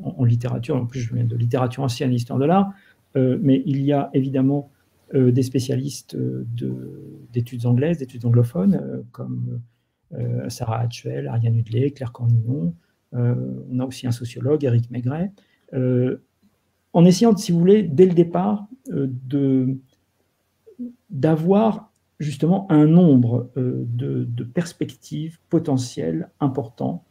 en littérature, en plus je viens de littérature ancienne, histoire de l'art, mais il y a évidemment des spécialistes d'études anglaises, d'études anglophones, comme Sarah Hatchwell, Ariane Hudley, Claire Cornillon. On a aussi un sociologue, Éric Maigret, en essayant, si vous voulez, dès le départ, d'avoir justement un nombre de perspectives potentielles importantes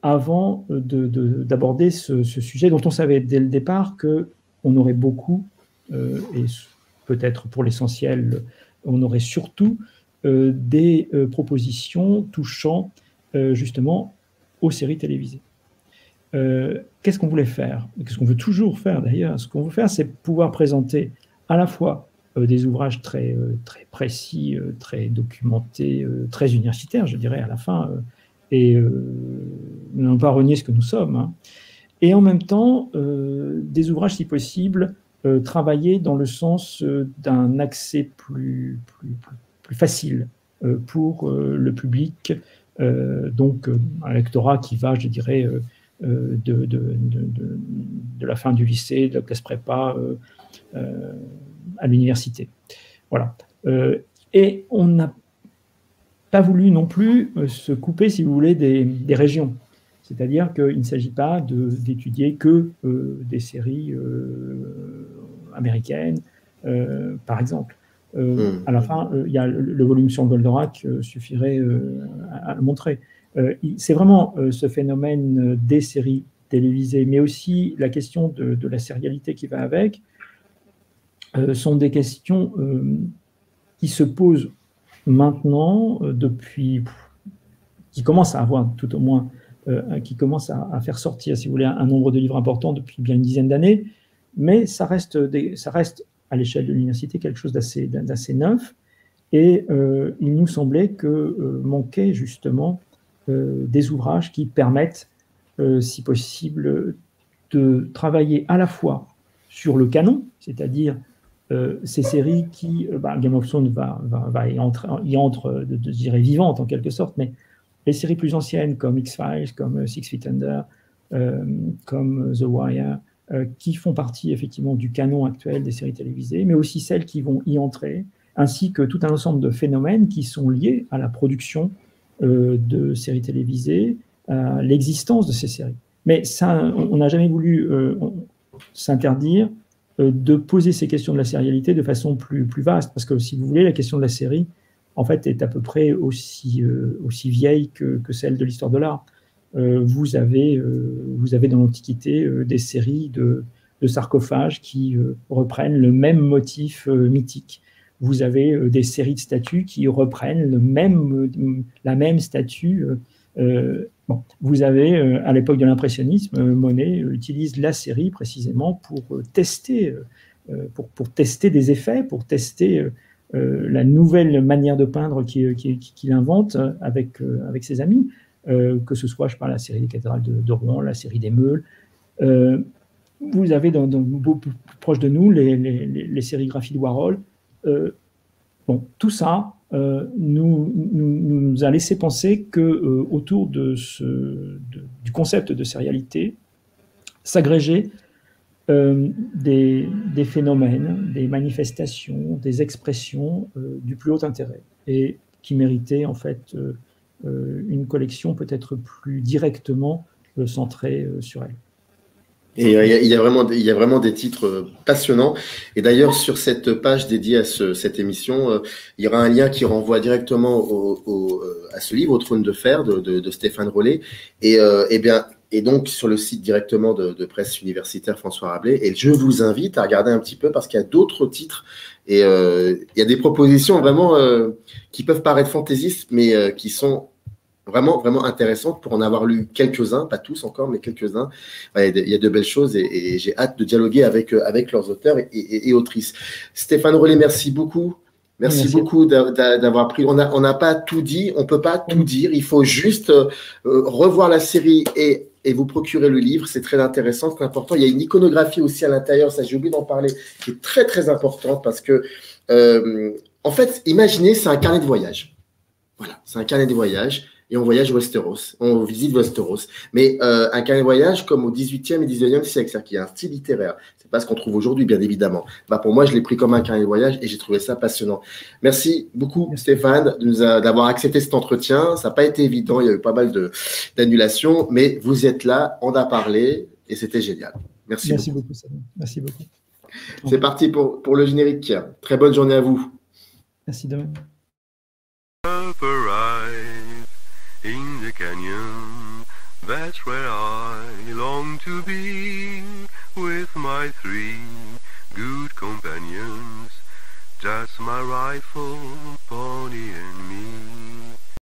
avant d'aborder ce sujet dont on savait dès le départ qu'on aurait beaucoup, et peut-être pour l'essentiel, on aurait surtout des propositions touchant justement aux séries télévisées. Qu'est-ce qu'on voulait faire? Qu'est-ce qu'on veut toujours faire d'ailleurs? Ce qu'on veut faire, c'est pouvoir présenter à la fois des ouvrages très précis, très documentés, très universitaires, je dirais, à la fin, et ne pas renier ce que nous sommes, hein. Et en même temps, des ouvrages, si possible, travaillés dans le sens d'un accès plus facile pour le public, donc un lectorat qui va, je dirais, de la fin du lycée, de la classe prépa à l'université. Voilà. Et on n'a pas voulu non plus se couper, si vous voulez, des régions. C'est-à-dire qu'il ne s'agit pas d'étudier que des séries américaines, par exemple. À la fin, il y a le volume sur Goldorak suffirait à le montrer. C'est vraiment ce phénomène des séries télévisées, mais aussi la question de la sérialité qui va avec, sont des questions qui se posent maintenant, qui commencent à avoir tout au moins, qui commencent à faire sortir, si vous voulez, un nombre de livres important depuis bien une dizaine d'années, mais ça reste à l'échelle de l'université quelque chose d'assez neuf, et il nous semblait que manquait justement des ouvrages qui permettent, si possible, de travailler à la fois sur le canon, c'est-à-dire ces séries qui, Game of Thrones y entre, je dirais, vivantes en quelque sorte, mais les séries plus anciennes comme X-Files, comme Six Feet Under, comme The Wire, qui font partie effectivement du canon actuel des séries télévisées, mais aussi celles qui vont y entrer, ainsi que tout un ensemble de phénomènes qui sont liés à la production de séries télévisées, à l'existence de ces séries. Mais ça, on n'a jamais voulu s'interdire de poser ces questions de la sérialité de façon plus vaste, parce que si vous voulez, la question de la série, en fait, est à peu près aussi vieille que celle de l'histoire de l'art. Vous avez dans l'Antiquité des séries de sarcophages qui reprennent le même motif mythique. Vous avez des séries de statues qui reprennent la même statue. Vous avez, à l'époque de l'impressionnisme, Monet utilise la série précisément pour tester des effets, pour tester la nouvelle manière de peindre qu'il invente avec ses amis, que ce soit, je parle, la série des cathédrales de Rouen, la série des Meules. Vous avez beaucoup plus proche de nous les sérigraphies de Warhol. Tout ça nous a laissé penser que autour du concept de sérialité s'agrégeaient des phénomènes, des manifestations, des expressions du plus haut intérêt et qui méritaient en fait une collection peut-être plus directement centrée sur elle. Et il y a vraiment des titres passionnants. Et d'ailleurs, sur cette page dédiée à cette émission, il y aura un lien qui renvoie directement à ce livre, Au trône de fer, de Stéphane Rollet. Et donc, sur le site directement de Presse Universitaire François Rabelais. Et je vous invite à regarder un petit peu parce qu'il y a d'autres titres. Et il y a des propositions vraiment qui peuvent paraître fantaisistes, mais qui sont vraiment, vraiment intéressantes pour en avoir lu quelques-uns, pas tous encore, mais quelques-uns. Il y a de belles choses et j'ai hâte de dialoguer avec leurs auteurs et autrices. Stéphane Rollet, merci beaucoup. Merci beaucoup d'avoir pris. On n'a pas tout dit, on ne peut pas tout dire. Il faut juste revoir la série et vous procurer le livre. C'est très intéressant, c'est important. Il y a une iconographie aussi à l'intérieur, ça j'ai oublié d'en parler, qui est très, très importante parce que, en fait, imaginez, c'est un carnet de voyage. Voilà, c'est un carnet de voyage. Et on voyage Westeros, on visite Westeros. Mais un carnet de voyage comme au 18e et 19e siècle, c'est-à-dire qu'il y a un style littéraire. C'est pas ce qu'on trouve aujourd'hui, bien évidemment. Pour moi, je l'ai pris comme un carnet de voyage et j'ai trouvé ça passionnant. Merci beaucoup, Stéphane, d'avoir accepté cet entretien. Ça n'a pas été évident, il y a eu pas mal d'annulations, mais vous êtes là, on a parlé et c'était génial. Merci beaucoup. Merci beaucoup. C'est parti pour le générique. Très bonne journée à vous. Merci de même. In the canyon, that's where I long to be, with my 3 good companions, just my rifle, pony and me.